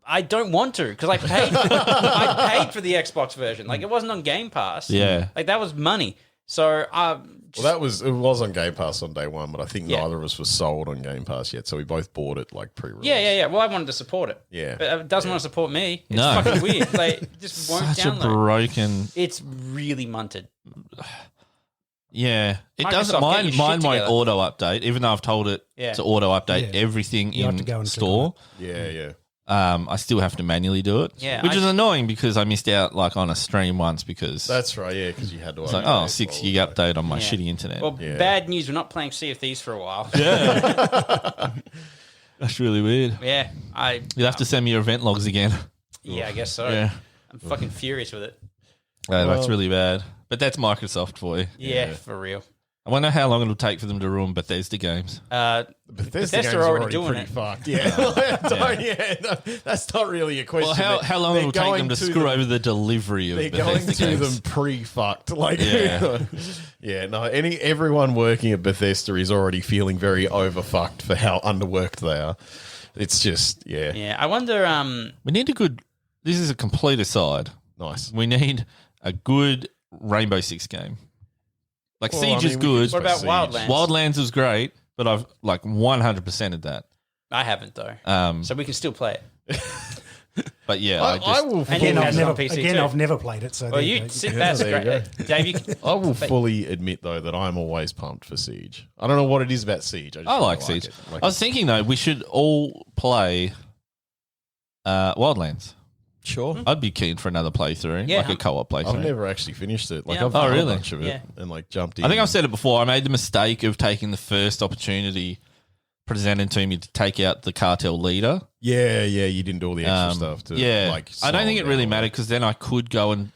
I don't want to because I paid. I paid for the Xbox version. Like it wasn't on Game Pass. Yeah. Like that was money. So Well, it was on Game Pass on day one, but I think Yeah. neither of us was sold on Game Pass yet, so we both bought it like pre-release. yeah. Well, I wanted to support it. Yeah. But it doesn't want to support me. It's No. fucking weird. Like it just won't Such a download. broken. It's really munted. Yeah, it Microsoft, doesn't. get Mine your shit won't together. auto update, even though I've told it Yeah. to auto update Yeah. everything You have to in go and click store. Yeah. I still have to manually do it. Yeah, which I- is annoying because I missed out like on a stream once because That's right, yeah, because you had to. it's like 6 gig update on my shitty internet. Well, Yeah. bad news. We're not playing Sea of Thieves for a while. That's really weird. Yeah, You'll have to send me your event logs again. I guess so. Yeah, I'm fucking furious with it. that's really bad. But that's Microsoft for you. Yeah, for real. I wonder how long it'll take for them to ruin Bethesda games. Bethesda games games are are already already doing pretty it. fucked. Yeah, no, that's not really a question. Well, how long They're it'll take going them to to screw them- over the delivery of They're going Bethesda to games? them pre-fucked. Like, Yeah. yeah, no. Everyone working at Bethesda is already feeling very overfucked for how underworked they are. It's just, yeah, Yeah, I wonder. We need a good. This is a complete aside. nice. We need a good Rainbow Six game. Like Well, Siege I is mean, good. What about Siege. Wildlands? Wildlands was great, but I've like 100%ed that. I haven't though, Um, so we can still play it. but yeah, I just, will. And Fully, you Again, have I've it on never, PC again, too. I've never played it. So Well, there you go. sit. That's there you great, Dave. You can, I will fully admit though that I'm always pumped for Siege. I don't know what it is about Siege. I like really Siege. it. Like, I was thinking though, we should all play Wildlands. sure. I'd be keen for another playthrough, Yeah, like a co-op playthrough. I've never actually finished it. Like Yeah, I've oh, done really? a bunch of it Yeah. and like jumped in. I think I've said it before. I made the mistake of taking the first opportunity presented to me to take out the cartel leader. Yeah, you didn't do all the extra stuff. To, yeah, like, I don't think it slow really down. mattered because then I could go and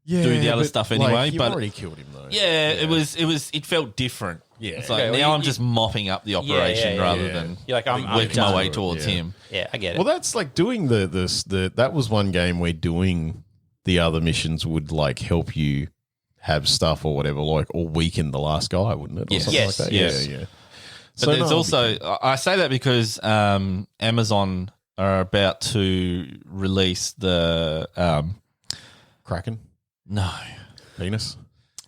Yeah, do the other but, stuff like, anyway, you've but- already killed him though. yeah, it felt different. Yeah. It's like Okay, well, now you- I'm just mopping up the operation yeah, rather yeah. than you're like I'm working done. my way towards Yeah. him. Yeah, I get it. Well, that's like doing the that was one game where doing the other missions would like help you have stuff or whatever, like or weaken the last guy, wouldn't it? Or Yes. something Yes. like that. Yes. Yeah. But So, there's no, also I say that because Amazon are about to release the Kraken no penis.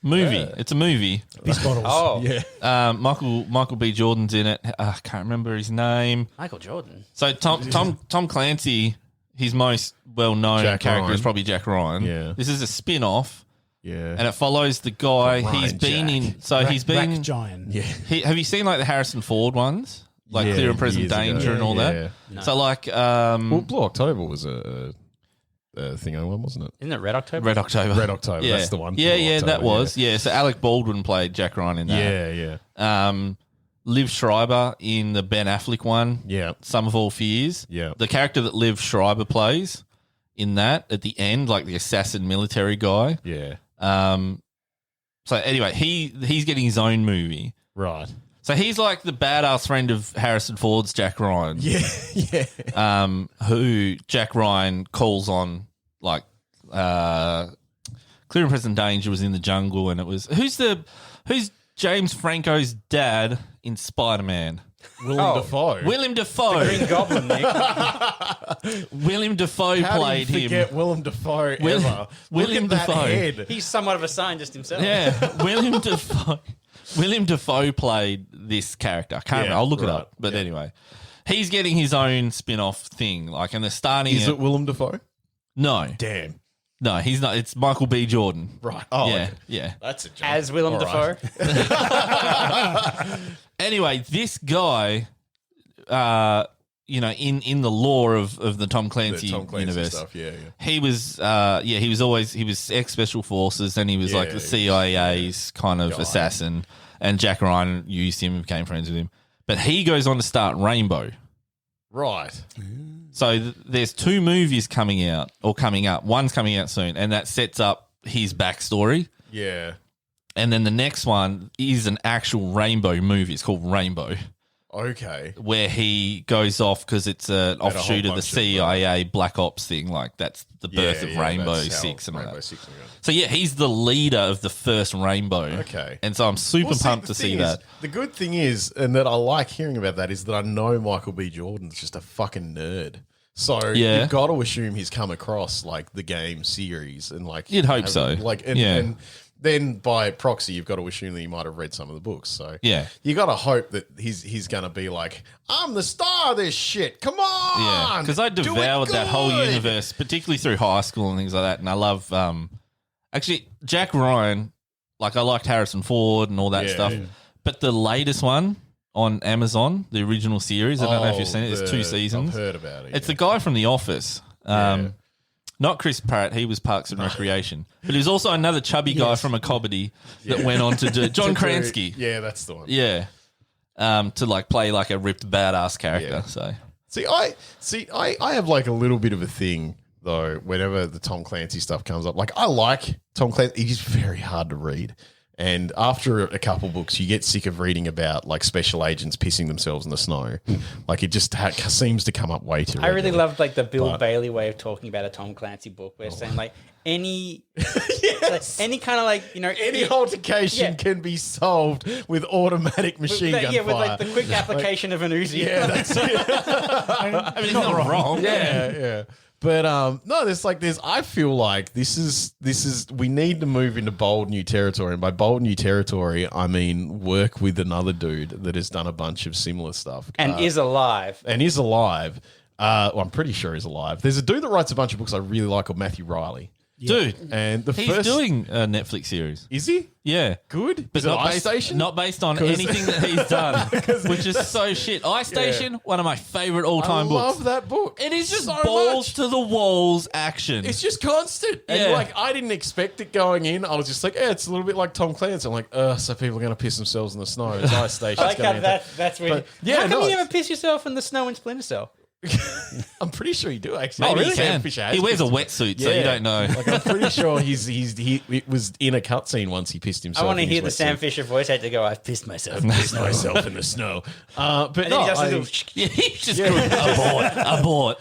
movie. It's a movie. Piss bottles. oh, Yeah. Michael B. Jordan's in it. I can't remember his name. Michael Jordan. So Tom Clancy, his most well known Jack character Ryan. is probably Jack Ryan. Yeah. This is a spin off. Yeah. And it follows the guy. Ryan He's been Jack. in. So Rack- he's been. Rack Giant. yeah. Have you seen like the Harrison Ford ones, like Yeah, Clear and Present years ago. Danger and all Yeah. that? So like Well, Blue October was a thing I won, wasn't it? Isn't it Red October? Red October. Red October, Yeah. that's the one. Yeah, Blue yeah, that October, was. Yeah. So Alec Baldwin played Jack Ryan in that. Yeah. Liv Schreiber in the Ben Affleck one. Yeah. Sum of All Fears. Yeah. The character that Liv Schreiber plays in that at the end, like the assassin military guy. Yeah. So anyway, he's getting his own movie. Right. So he's like the badass friend of Harrison Ford's Jack Ryan. Yeah. Yeah. Who Jack Ryan calls on, like Clear and Present Danger was in the jungle, and it was who's James Franco's dad in Spider-Man. Willem Dafoe. Willem Dafoe. Green Goblin, Nick. Willem Dafoe How played do you him. forget Willem Dafoe Will- ever? William Look at Dafoe. that head. He's somewhat of a scientist himself. Yeah, William Dafoe. William Dafoe played this character. I can't remember. I'll look it up. But anyway, he's getting his own spin-off thing. Like, and they're starting Is it Willem Dafoe? No, Damn. no, he's not. It's Michael B. Jordan. Right. Oh, yeah, okay. yeah. That's a joke. As Willem All Dafoe. right. Anyway, this guy, in the lore of the Tom Clancy, The Tom Clancy universe, stuff. Yeah, yeah. he was, he was ex special forces, and he was like Yeah, the he was CIA's kind of guy. assassin. And Jack Ryan used him and became friends with him. But he goes on to start Rainbow. Right. So there's 2 movies coming out or coming up. One's coming out soon, and that sets up his backstory. Yeah. And then the next one is an actual Rainbow movie. It's called Rainbow, Okay. where he goes off because it's an whole offshoot of the bunch of, CIA Black Ops thing. Like, that's the birth of Rainbow that's how 6 and all Rainbow that. 6 and all that. So yeah, he's the leader of the first Rainbow. Okay. And so I'm super Well, pumped the to see thing that. is, the good thing is, and that I like hearing about that, is that I know Michael B. Jordan's just a fucking nerd. So Yeah. you've got to assume he's come across like the game series and like You'd hope so. Like and, Yeah. and then by proxy, you've got to assume that he might have read some of the books. So Yeah. you got to hope that he's going to be like, I'm the star of this shit. Come on, Yeah, because I do it devoured that whole good." universe, particularly through high school and things like that. And I love, actually, Jack Ryan. Like, I liked Harrison Ford and all that Yeah. stuff. But the latest one on Amazon, the original series, I don't know if you've seen it. It's 2 seasons. I've heard about it. It's the guy from The Office. Not Chris Pratt. He was Parks and Recreation. But he was also another chubby guy from a comedy that went on to do John Kransky. Yeah, that's the one. Yeah. To like play like a ripped badass character. Yeah. So I have like a little bit of a thing though. Whenever the Tom Clancy stuff comes up, like I like Tom Clancy. He's very hard to read, and after a couple books, you get sick of reading about like special agents pissing themselves in the snow. Like it just seems to come up way too. I really regularly. loved like the Bill Bailey way of talking about a Tom Clancy book. Where saying like any, like, any kind of like Any altercation Yeah. can be solved with automatic machine gun with fire. like the quick application of an Uzi. yeah, that's it. I mean, it's not wrong. yeah. But no, I feel like this is we need to move into bold new territory. And by bold new territory, I mean work with another dude that has done a bunch of similar stuff. and is alive. and is alive. Well, I'm pretty sure he's alive. There's a dude that writes a bunch of books I really like called Matthew Riley. Dude, And the he's first doing a Netflix series. is he Yeah. good? But Is it not based, iStation? not based on 'Cause- anything that he's done, which is so shit. iStation, one of my favorite I all-time love books. that book. It is just so balls much. to the walls action. It's just constant. And Yeah. like I didn't expect it going in. I was just like, yeah, it's a little bit like Tom Clancy. I'm like, so people are gonna piss themselves in the snow. It's iStation. I like how that's weird. But, yeah, how come no, you it's- never piss yourself in the snow in Splinter Cell? I'm pretty sure you do actually. Maybe he Sam can. Fisher has He wears a pissed himself. wetsuit, so you don't know. Like I'm pretty sure he it was in a cutscene once he pissed himself. I want to in hear the his Sam wetsuit. Fisher voice actor go, I've pissed myself. Pissed myself in the snow. But And then no, he does I- this little Yeah, he's just abort.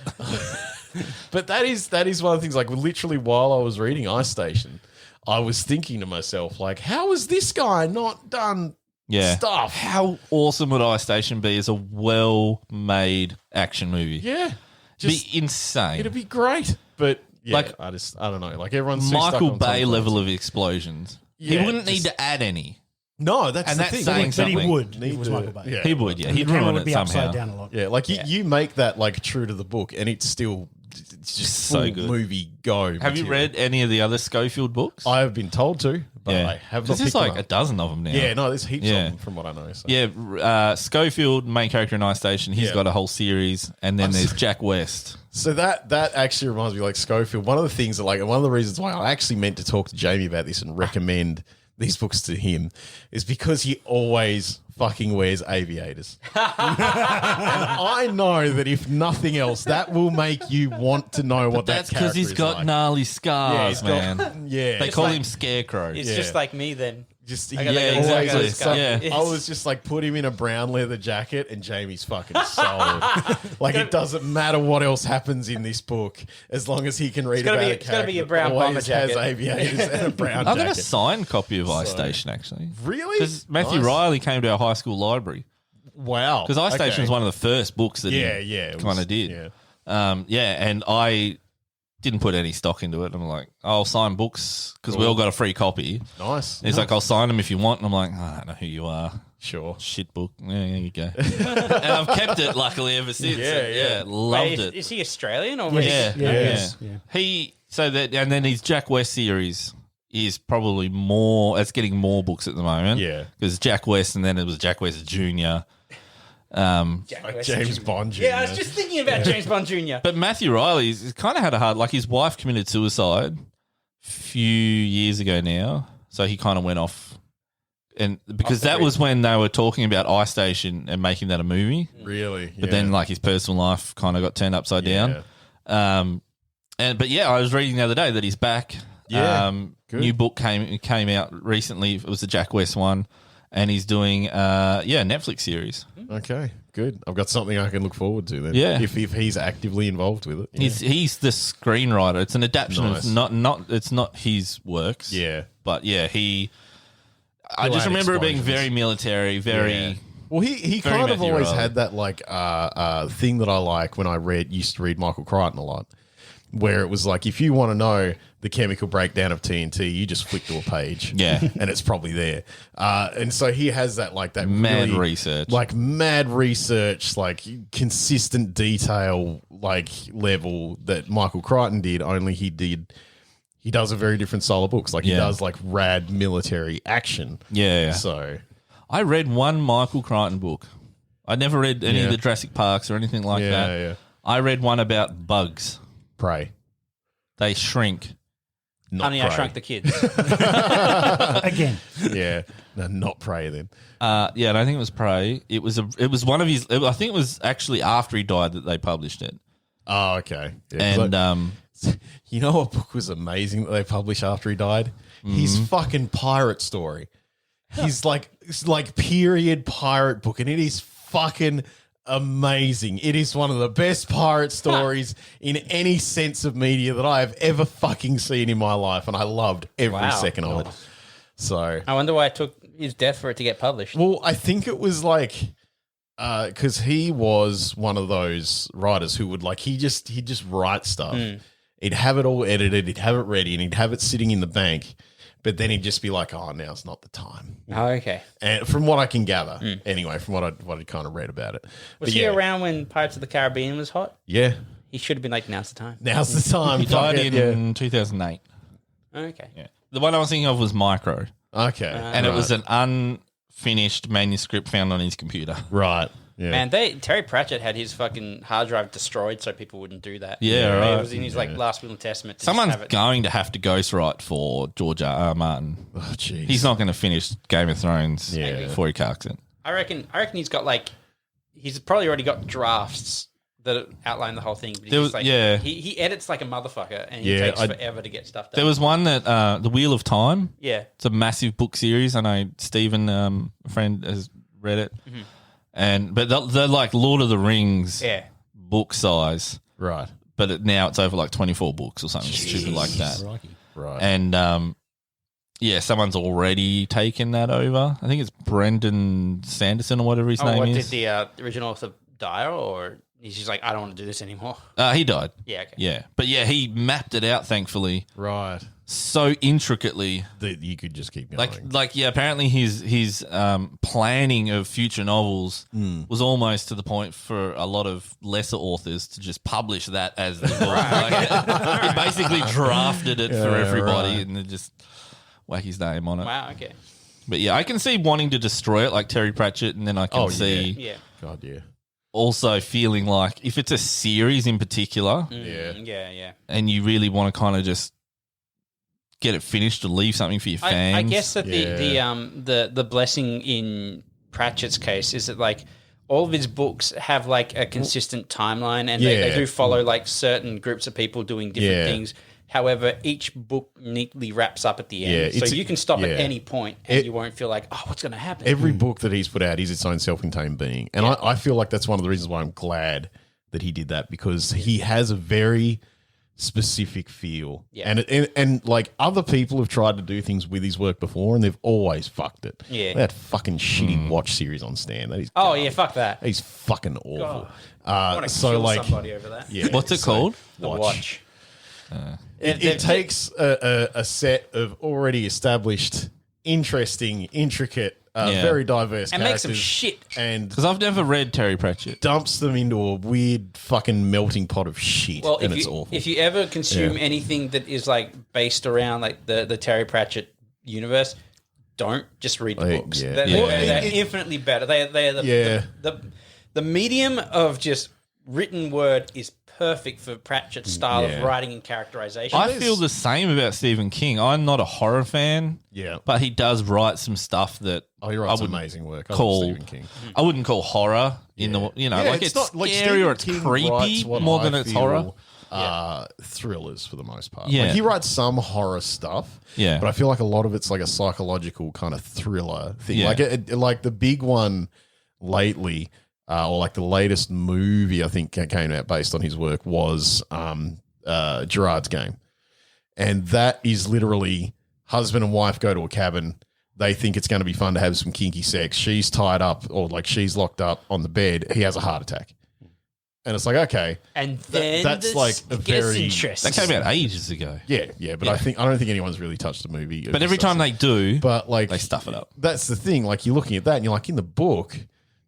but that is one of the things. Like literally, while I was reading iStation, I was thinking to myself, like, how has this guy not done Yeah. stuff? How awesome would iStation be as a well-made action movie? Yeah, just be insane. it'd be great. But yeah, Like- I don't know. Like everyone's too stuck Michael on Tom Bay Clancy. level of explosions. He Yeah, wouldn't need just- to add any. No, that's And the that's thing. saying But something. he would. If Need it was to- Michael Bay. yeah. He would, yeah. The He'd camera ruin would it be somehow. upside down a lot. Yeah, like you make that like true to the book, and it's still it's just So full good. movie go. Have you material. read any of the other Schofield books? I have been told to, but I have not. There's picked like them a up. dozen of them now. Yeah, no, there's heaps Yeah. of them from what I know. So. Yeah, Schofield, main character in iStation, he's Yeah. got a whole series, and then there's Jack West. So that actually reminds me, like Schofield. One of the things that, like, one of the reasons why I actually meant to talk to Jamie about this and recommend these books to him is because he always fucking wears aviators. And I know that if nothing else, that will make you want to know what That's that because character he's is got like. gnarly scars, he's got- man. Yeah, They call like- him Scarecrow. It's Yeah. just like me then. Just I got Yeah, that exactly. scar. Yeah. I was just like, put him in a brown leather jacket, and Jamie's fucking sold. Like, it doesn't matter what else happens in this book, as long as he can read gotta about be- a it's gotta be character a brown that always bomber has jacket. aviators and a brown I've got a jacket. signed copy of Ice Station, actually. Really? Because Matthew Nice. Riley came to our high school library. Wow. Because Ice Station was one of the first books that Yeah, he yeah. kind of did. Yeah. And I didn't put any stock into it. I'm like, I'll sign books because we all got a free copy. Nice. And he's like, I'll sign them if you want. And I'm like, I don't know who you are. Sure. Shit book. Yeah, there you go. And I've kept it luckily ever since. Yeah, And, yeah. loved Wait, it. is he Australian or Yeah, Yeah, yeah. yes, yeah. And then his Jack West series is probably more. It's getting more books at the moment. Yeah. because Jack West, and then it was Jack West Jr. Jack Like West James Jr. Bond Jr. Yeah, I was just thinking about James Bond Jr. But Matthew Riley's kind of had a hard. Like his wife committed suicide a few years ago now, so he kind of went off. And because that was when they were talking about Ice Station and making that a movie. Really? But then like his personal life kind of got turned upside down. But I was reading the other day that he's back. Yeah, good. New book came out recently. It was the Jack West one, and he's doing Netflix series. Okay, good. I've got something I can look forward to then. Yeah. If he's actively involved with it. Yeah. He's the screenwriter. It's an adaptation Nice. of not it's not his works. Yeah. But I He'll just add remember it being explosions. very military, very Yeah. Well, he Very kind of Matthew always Riley. had that like thing that I like when I used to read Michael Crichton a lot, where it was like, if you want to know the chemical breakdown of TNT, you just flick to a page, Yeah. and it's probably there. And so he has that mad really, research. like consistent detail like level that Michael Crichton did. Only he does a very different style of books. Like he Yeah. does like rad military action. Yeah. So I read one Michael Crichton book. I never read any of Yeah. the Jurassic Parks or anything like Yeah, that. yeah. I read one about bugs. Prey. They shrink. Not Honey, Prey. I Shrunk the Kids. Again. Yeah, no, not Prey then. I don't think it was Prey. It was one of his. I think it was actually after he died that they published it. Oh, okay. Yeah, 'cause And you know what book was amazing that they published after he died? His fucking pirate story. His it's like period pirate book, and it is fucking amazing. It is one of the best pirate stories in any sense of media that I have ever fucking seen in my life, and I loved every Wow. second of it. So, I wonder why it took his death for it to get published. well, I think it was like because he was one of those writers who would he'd just write stuff. He'd have it all edited, he'd have it ready, and he'd have it sitting in the bank. But then he'd just be like, "Oh, now's not the time." Oh, okay. And from what I can gather, anyway, from what I kind of read about it, Was But he yeah, around when Pirates of the Caribbean was hot? Yeah, He should have been like, now's the time. now's the time. he died Fuck it, in 2008. Okay. Yeah. The one I was thinking of was Micro, yeah. Okay, and it was an unfinished manuscript found on his computer. right. Yeah, Man, Terry Pratchett had his fucking hard drive destroyed so people wouldn't do that. Yeah, right. It was in his last will and testament. To Someone's just have it. going to have to ghostwrite for George R. Martin. oh, jeez. He's not going to finish Game of Thrones Yeah. before he carks it. I reckon he's got he's probably already got drafts that outline the whole thing. But There was- yeah. he edits like a motherfucker, and he Yeah, takes I- forever to get stuff done. There was one that The Wheel of Time. yeah, It's a massive book series. I know Stephen, a friend, has read it. But they're like Lord of the Rings yeah. book size. right. But now it's over like 24 books or something stupid like that. Right. And someone's already taken that over. I think it's Brendan Sanderson or whatever his name Did is. the original author die, or he's just like, I don't want to do this anymore? He died. Yeah, okay. Yeah. But he mapped it out, thankfully, right. so intricately. That you could just keep going. Apparently his planning of future novels was almost to the point for a lot of lesser authors to just publish that as the book. He basically drafted it for everybody right. and then just whack his name on it. Wow, okay. But I can see wanting to destroy it like Terry Pratchett, and then I can see Yeah. God, yeah. also feeling like if it's a series in particular Yeah. Yeah. and you really want to kind of just get it finished or leave something for your fans. I guess that Yeah. the blessing in Pratchett's case is that all of his books have a consistent timeline, and they Yeah. do follow certain groups of people doing different Yeah. things. However, each book neatly wraps up at the end. Yeah, so it's you can stop yeah. at any point and you won't feel like, oh, what's going to happen? Every book that he's put out is its own self-contained being, and I feel like that's one of the reasons why I'm glad that he did that, because he has a very specific feel. Yeah. And like other people have tried to do things with his work before, and they've always fucked it. Yeah. That fucking shitty Watch series on Stan. That is oh, yeah, fuck that. he's fucking awful. I want to so kill like, somebody over that. yeah, What's it so called? The Watch. It takes a set of already established, interesting, intricate, very diverse And makes characters some shit. and Because I've never read Terry Pratchett. dumps them into a weird fucking melting pot of shit, Well, and if it's you, awful. if you ever consume anything that is like based around like the Terry Pratchett universe, don't just read the Like, books. yeah. They're, Yeah. they're infinitely better. They're the, Yeah. the medium of just written word is perfect for Pratchett's style Yeah. of writing and characterization. I feel the same about Stephen King. I'm not a horror fan, Yeah. but he does write some stuff that Oh, he I writes wouldn't amazing work. I love call. Stephen King. I wouldn't call horror in the like it's scary or it's creepy more than it's horror. Thrillers for the most part. Yeah. Like, he writes some horror stuff. Yeah. but I feel like a lot of it's like a psychological kind of thriller thing. Yeah. Like the big one lately, or like the latest movie I think came out based on his work was Gerard's Game, and that is literally husband and wife go to a cabin. They think it's going to be fun to have some kinky sex. She's tied up, or like she's locked up on the bed. He has a heart attack. And it's like, okay. and then that's like a it gets very- interesting. That came out ages ago. Yeah, but I don't think anyone's really touched the movie. But every time they do, but like they stuff it up. That's the thing. Like you're looking at that and you're like, in the book,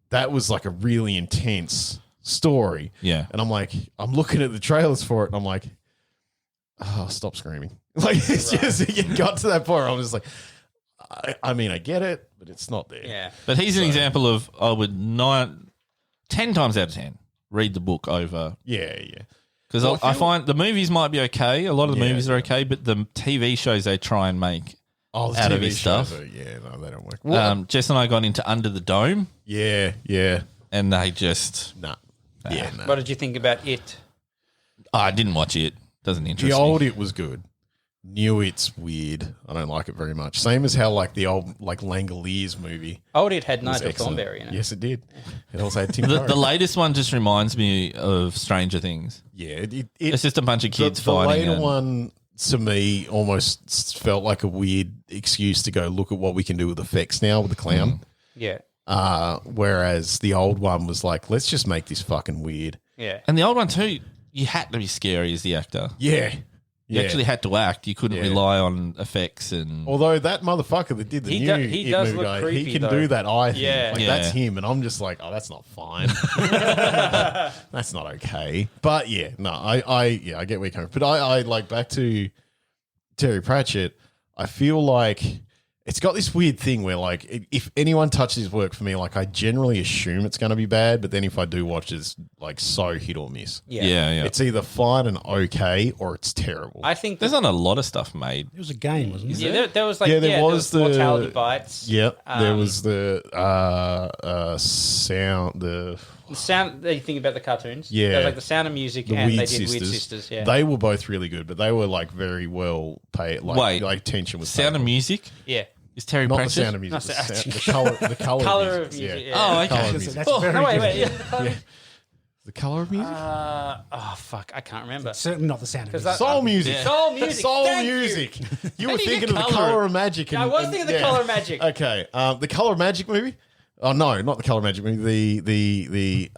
that was like a really intense story. Yeah. And I'm like, I'm looking at the trailers for it and I'm like, oh, stop screaming. Like it's just, it got to that point where I'm just like, I mean, I get it, but it's not there. Yeah. But he's an example of I would 10 times out of 10 read the book over. Yeah. Because Well, I find the movies might be okay. A lot of the Yeah, movies are okay, but the TV shows they try and make Oh, the out of TV his shows stuff. no, they don't work. Jess and I got into Under the Dome, Yeah. and they just Nah. Yeah, no. What did you think about it? I didn't watch it. Doesn't interest The old me. It was good. New It's weird. I don't like it very much. Same as how like the old like Langoliers movie. Oh, it had was Nigel excellent. Thornberry in it. Yes, it did. It also had Tim The Curry. latest one just reminds me of Stranger Things. Yeah, It's just a bunch of kids the fighting. later and- one to me almost felt like a weird excuse to go look at what we can do with effects now with the clown. Yeah. Whereas the old one was like, let's just make this fucking weird. Yeah. And the old one too, you had to be scary as the actor. Yeah. You actually had to act. You couldn't Yeah. rely on effects and Although that motherfucker that did the He new he It does movie look guy, creepy, he can though. do that eye thing. Yeah. Like, Yeah. that's him. And I'm just like, oh, that's not fine. That's not okay. But yeah, no, I get where you're coming from. But I like back to Terry Pratchett, I feel like it's got this weird thing where like if anyone touches his work for me, like I generally assume it's going to be bad, but then if I do watch, it's like so hit or miss. yeah. It's either fine and okay or it's terrible. I think There's not a lot of stuff made. It was a game, wasn't it? yeah, there was like Yeah, there was the- Mortality Bites. Yep, there was the sound, the Sound. They think about the cartoons. Yeah. There was like the Sound of Music, the and Weird they did Sisters. Weird Sisters. Yeah, They were both really good, but they were like very well paid. Like, Wait, like attention was Sound paid. of Music yeah. is Terry Not Pratchett. the sound of music, Not the, the- the color, Color of of music. Music, Yeah. yeah. Oh, okay. Color of That's, music. that's Oh, very no, wait, good. wait. The color of music. Oh fuck, I can't remember. Certainly not the sound of Because music. Soul music. Yeah. Soul Music. Soul thank you. music. You How were do you thinking get of the colour? color of magic. Yeah, I was thinking of the Colour of Magic. Okay, the color of magic movie. Oh no, not the color of magic movie. The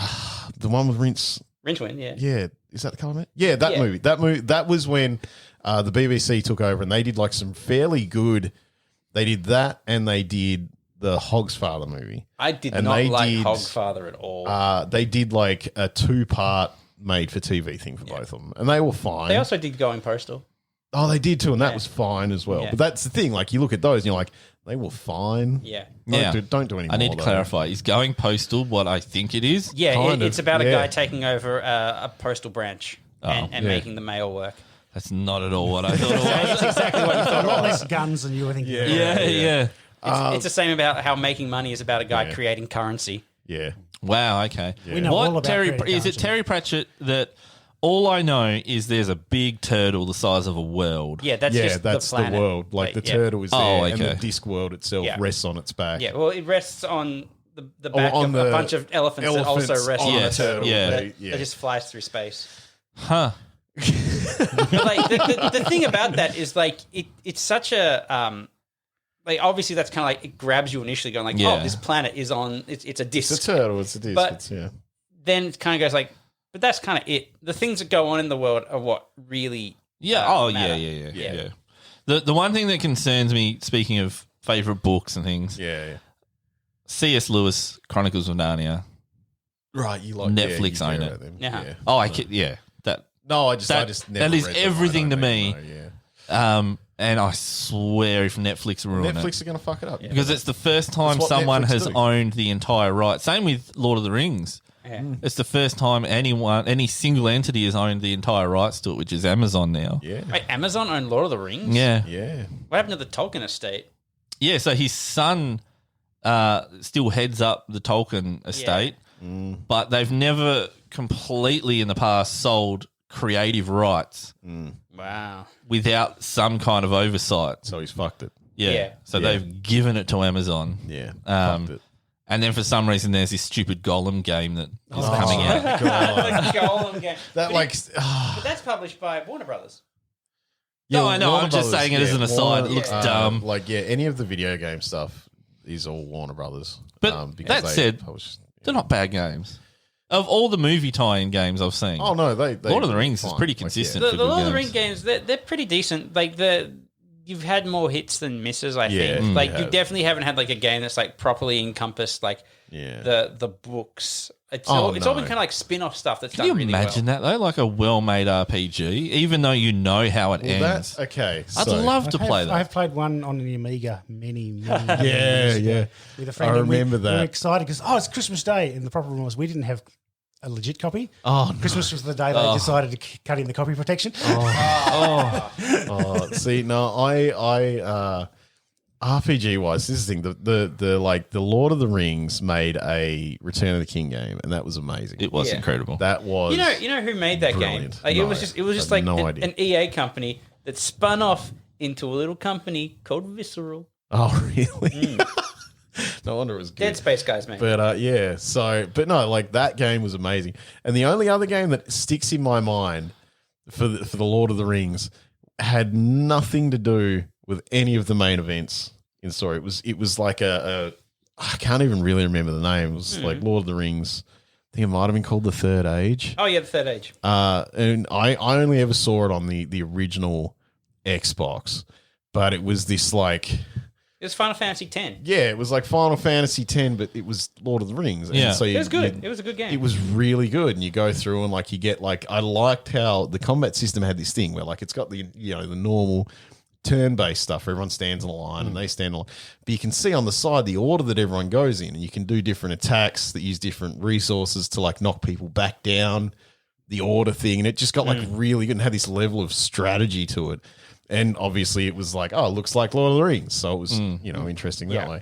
one with Rinse. Rincewind, yeah. Yeah, is that the color of magic? Yeah, that Yeah. movie. That was when the BBC took over and they did like some fairly good. They did that and they did the Hogsfather movie. I did And not they like did, Hogfather at all. They did like a 2-part made for TV thing for both of them, and they were fine. they also did Going Postal. Oh, they did too, and that was fine as well. Yeah. But that's the thing; like you look at those, and you're like, they were fine. Yeah. Don't do any I more. need to though. clarify. Is Going Postal what I think it is? Yeah, Kind of, it's about a yeah. guy taking over a postal branch and yeah. making the mail work. That's not at all what I thought it was. That's exactly what you A thought. lot less guns than you were thinking. yeah. It's the same about how making money is about a guy creating currency. Yeah, Wow. Okay. We know all about Terry? creative Is it currency. Terry Pratchett that All I know is there's a big turtle the size of a world. Yeah, that's Yeah, just that's the the planet. world. Like the yeah. turtle is there, Oh, and the okay. disc world itself Yeah. rests on its back. Yeah, well, it rests on the back on of the a bunch of elephants that also rest on on the the turtle. turtle. Yeah. That, Yeah. that just flies through space. Huh. But like the thing about that is like it's such a like obviously that's kind of like it grabs you initially going like Yeah. oh this planet is on it's a disc. It's a turtle. It's a disc. But- yeah. Then it kind of goes like but that's kind of it. The things that go on in the world are what really Yeah. matter. Yeah. The one thing that concerns me, speaking of favorite books and things, Yeah. C.S. Lewis, Chronicles of Narnia. Right. You like Netflix you own care it. about them. Yeah. Yeah. Oh, that. No, I just That never is read them. everything I to don't me. even know, yeah. And I swear if Netflix ruin it. Netflix are going to fuck it up Because it's the first time what someone Netflix has do. owned the entire right. Same with Lord of the Rings. Yeah. It's the first time any single entity has owned the entire rights to it, which is Amazon now. Yeah. Wait, Amazon owned Lord of the Rings? Yeah. Yeah. What happened to the Tolkien estate? Yeah, so his son still heads up the Tolkien estate, but they've never completely in the past sold creative rights Wow. without some kind of oversight. So he's fucked it. Yeah. Yeah. So Yeah. they've given it to Amazon. Yeah. Um, fucked it. And then for some reason, there's this stupid Golem game that is coming out. The Golem game. That like But that's published by Warner Brothers. No, I know. Warner I'm just saying it as an aside. It looks dumb. Like any of the video game stuff is all Warner Brothers. But because that they said, publish- They're not bad games. Of all the movie tie-in games I've seen, oh no, they Lord of the Rings is fine. pretty Like, consistent. The for Lord good of the games. Rings games, they're pretty decent. Like you've had more hits than misses, I Yeah, think. you Like you have. definitely haven't had like a game that's like properly encompassed like Yeah. the books. It's Oh, all been no. kind of like spin-off stuff that's Can done you really imagine well. that though? Like a well-made RPG, even though you know how it Well, ends. that's okay. I'd so- love to play I that. have played one on the Amiga many Yeah, years ago yeah. with a friend. I and remember we that. were excited because, it's Christmas Day. And the problem was we didn't have a legit copy. Oh, no. Christmas was the day they decided to cut in the copy protection. Oh, see, no, I RPG wise, this is the thing. The Lord of the Rings made a Return of the King game, and that was amazing. It was Yeah. incredible. That was You know who made that game? Brilliant. Like No, it was just I like have no an, idea. an EA company that spun off into a little company called Visceral. Oh, really? No wonder it was good. Dead Space guys, man. But yeah, so but no, like that game was amazing. And the only other game that sticks in my mind for the Lord of the Rings had nothing to do with any of the main events in the story. It was like I can't even really remember the name. It was like Lord of the Rings. I think it might have been called The Third Age. Oh yeah, the Third Age. And I only ever saw it on the original Xbox, but it was this like. It was Final Fantasy X. Yeah, it was like Final Fantasy X, but it was Lord of the Rings. And Yeah. so It was good. It was a good game. It was really good, and you go through and like you get like I liked how the combat system had this thing where like it's got the the normal turn-based stuff. Everyone stands in a line and they stand in a line, but you can see on the side the order that everyone goes in, and you can do different attacks that use different resources to like knock people back down. The order thing, and it just got like really good and had this level of strategy to it. And obviously, it was like, oh, it looks like Lord of the Rings, so it was interesting that way.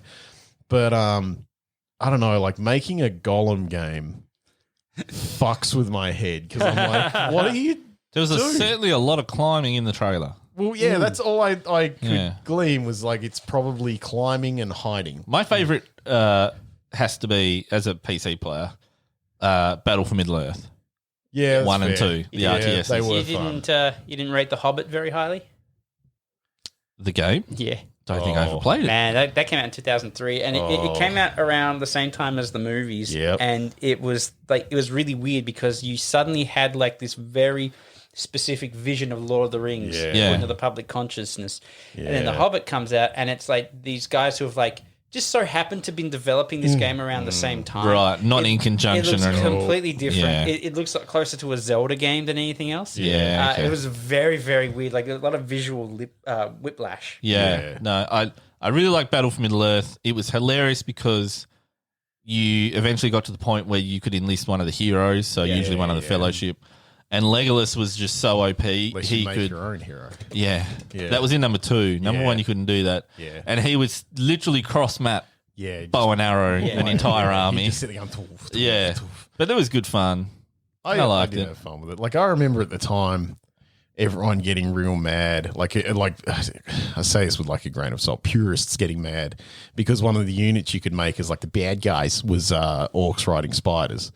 But I don't know, like making a Golem game fucks with my head because I'm like, what are you? There was certainly a lot of climbing in the trailer. Well, yeah, that's all I could Yeah. glean was like it's probably climbing and hiding. My favorite has to be, as a PC player, Battle for Middle Earth. Yeah, that's 1 and fair. 2, the Yeah, RTSs. they were You fun. didn't rate The Hobbit very highly. The game? Yeah. Don't think I ever played it. Man, that came out in 2003, and it came out around the same time as the movies. Yep. And it was really weird because you suddenly had like this very specific vision of Lord of the Rings Yeah. Yeah. into the public consciousness. And then The Yeah. Hobbit comes out, and it's like these guys who have like just so happened to been developing this game around the same time. Right, not in It conjunction looks or anything. completely different. Yeah. It looks like closer to a Zelda game than anything else. Yeah, okay. It was very, very weird. Like a lot of visual whiplash. Yeah. Yeah. No, I really like Battle for Middle Earth. It was hilarious because you eventually got to the point where you could enlist one of the heroes, so usually one of the Fellowship. And Legolas was just so OP. Unless He you make could, your own hero. yeah. Yeah. That was in number 2. Number Yeah. 1, you couldn't do that. Yeah. And he was literally cross map, Yeah, bow and arrow, an entire army. Just sitting on Yeah, but it was good fun. I liked did it. have fun with it. Like I remember at the time, everyone getting real mad. Like I say this with like a grain of salt. Purists getting mad because one of the units you could make as like the bad guys was orcs riding spiders.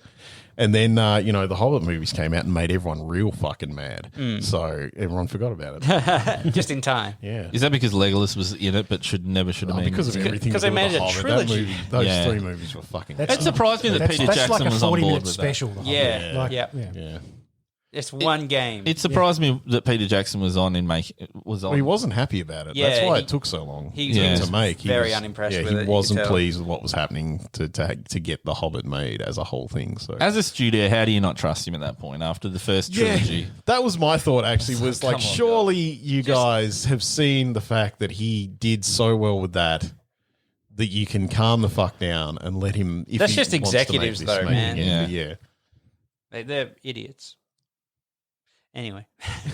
And then, the Hobbit movies came out and made everyone real fucking mad. So everyone forgot about it. Just in time. Yeah. Is that because Legolas was in it, but should have been? Because of everything. because to they do with made the it a Hobbit, trilogy. That movie, those Yeah. 3 movies were fucking. It surprised me that Peter Jackson like a was on 40 board minute with special. the whole Yeah, thing. Like, yeah. Yeah. It's one game. that. It surprised me that Peter Jackson was on. Well, he wasn't happy about it. Yeah, That's why he- it took so long he was to make. very unimpressed with it, you He could wasn't tell. pleased with what was happening to get the Hobbit made as a whole thing. So As a studio, how do you not trust him at that point after the first trilogy? that was my thought. Actually, was like, Come on, surely you guys have seen the fact that he did so well with that you can calm the fuck down and let him. If That's he just wants to make executives this, though, make it man. again. Yeah. Yeah. They're idiots. Anyway.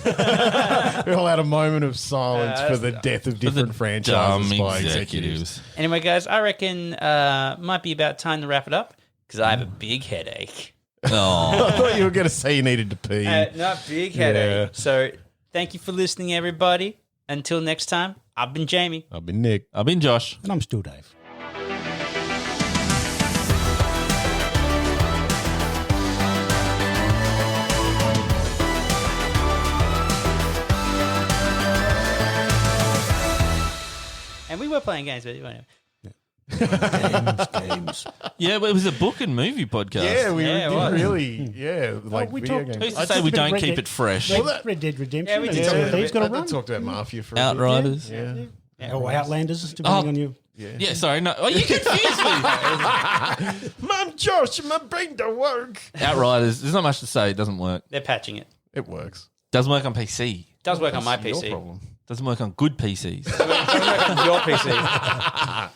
We all had a moment of silence for the death of different franchises Dumb by executives. Anyway, guys, I reckon might be about time to wrap it up because I have a big headache. Oh, I thought you were going to say you needed to pee. Not big headache. Yeah. So thank you for listening, everybody. Until next time, I've been Jamie. I've been Nick. I've been Josh. And I'm still Dave. And we were playing games, but anyway. Games. Yeah, but it was a book and movie podcast. Yeah, we Yeah, it did was. really, like we video talked- Who's games. to I say just we did don't Red keep Dead- it fresh? Red Dead Redemption. Yeah, we and did Sea talk of about Thieves it. got a I run. talked about Mafia for a Outriders. bit. Yeah. Or Outlanders, depending on you. Yeah, sorry. No, oh, you confused me. Mom, Josh, my brain don't work. Outriders. There's not much to say. It doesn't work. They're patching it. It works. Doesn't work on PC. Does work on my Your PC. problem. Doesn't work on good PCs. Doesn't work on your PC.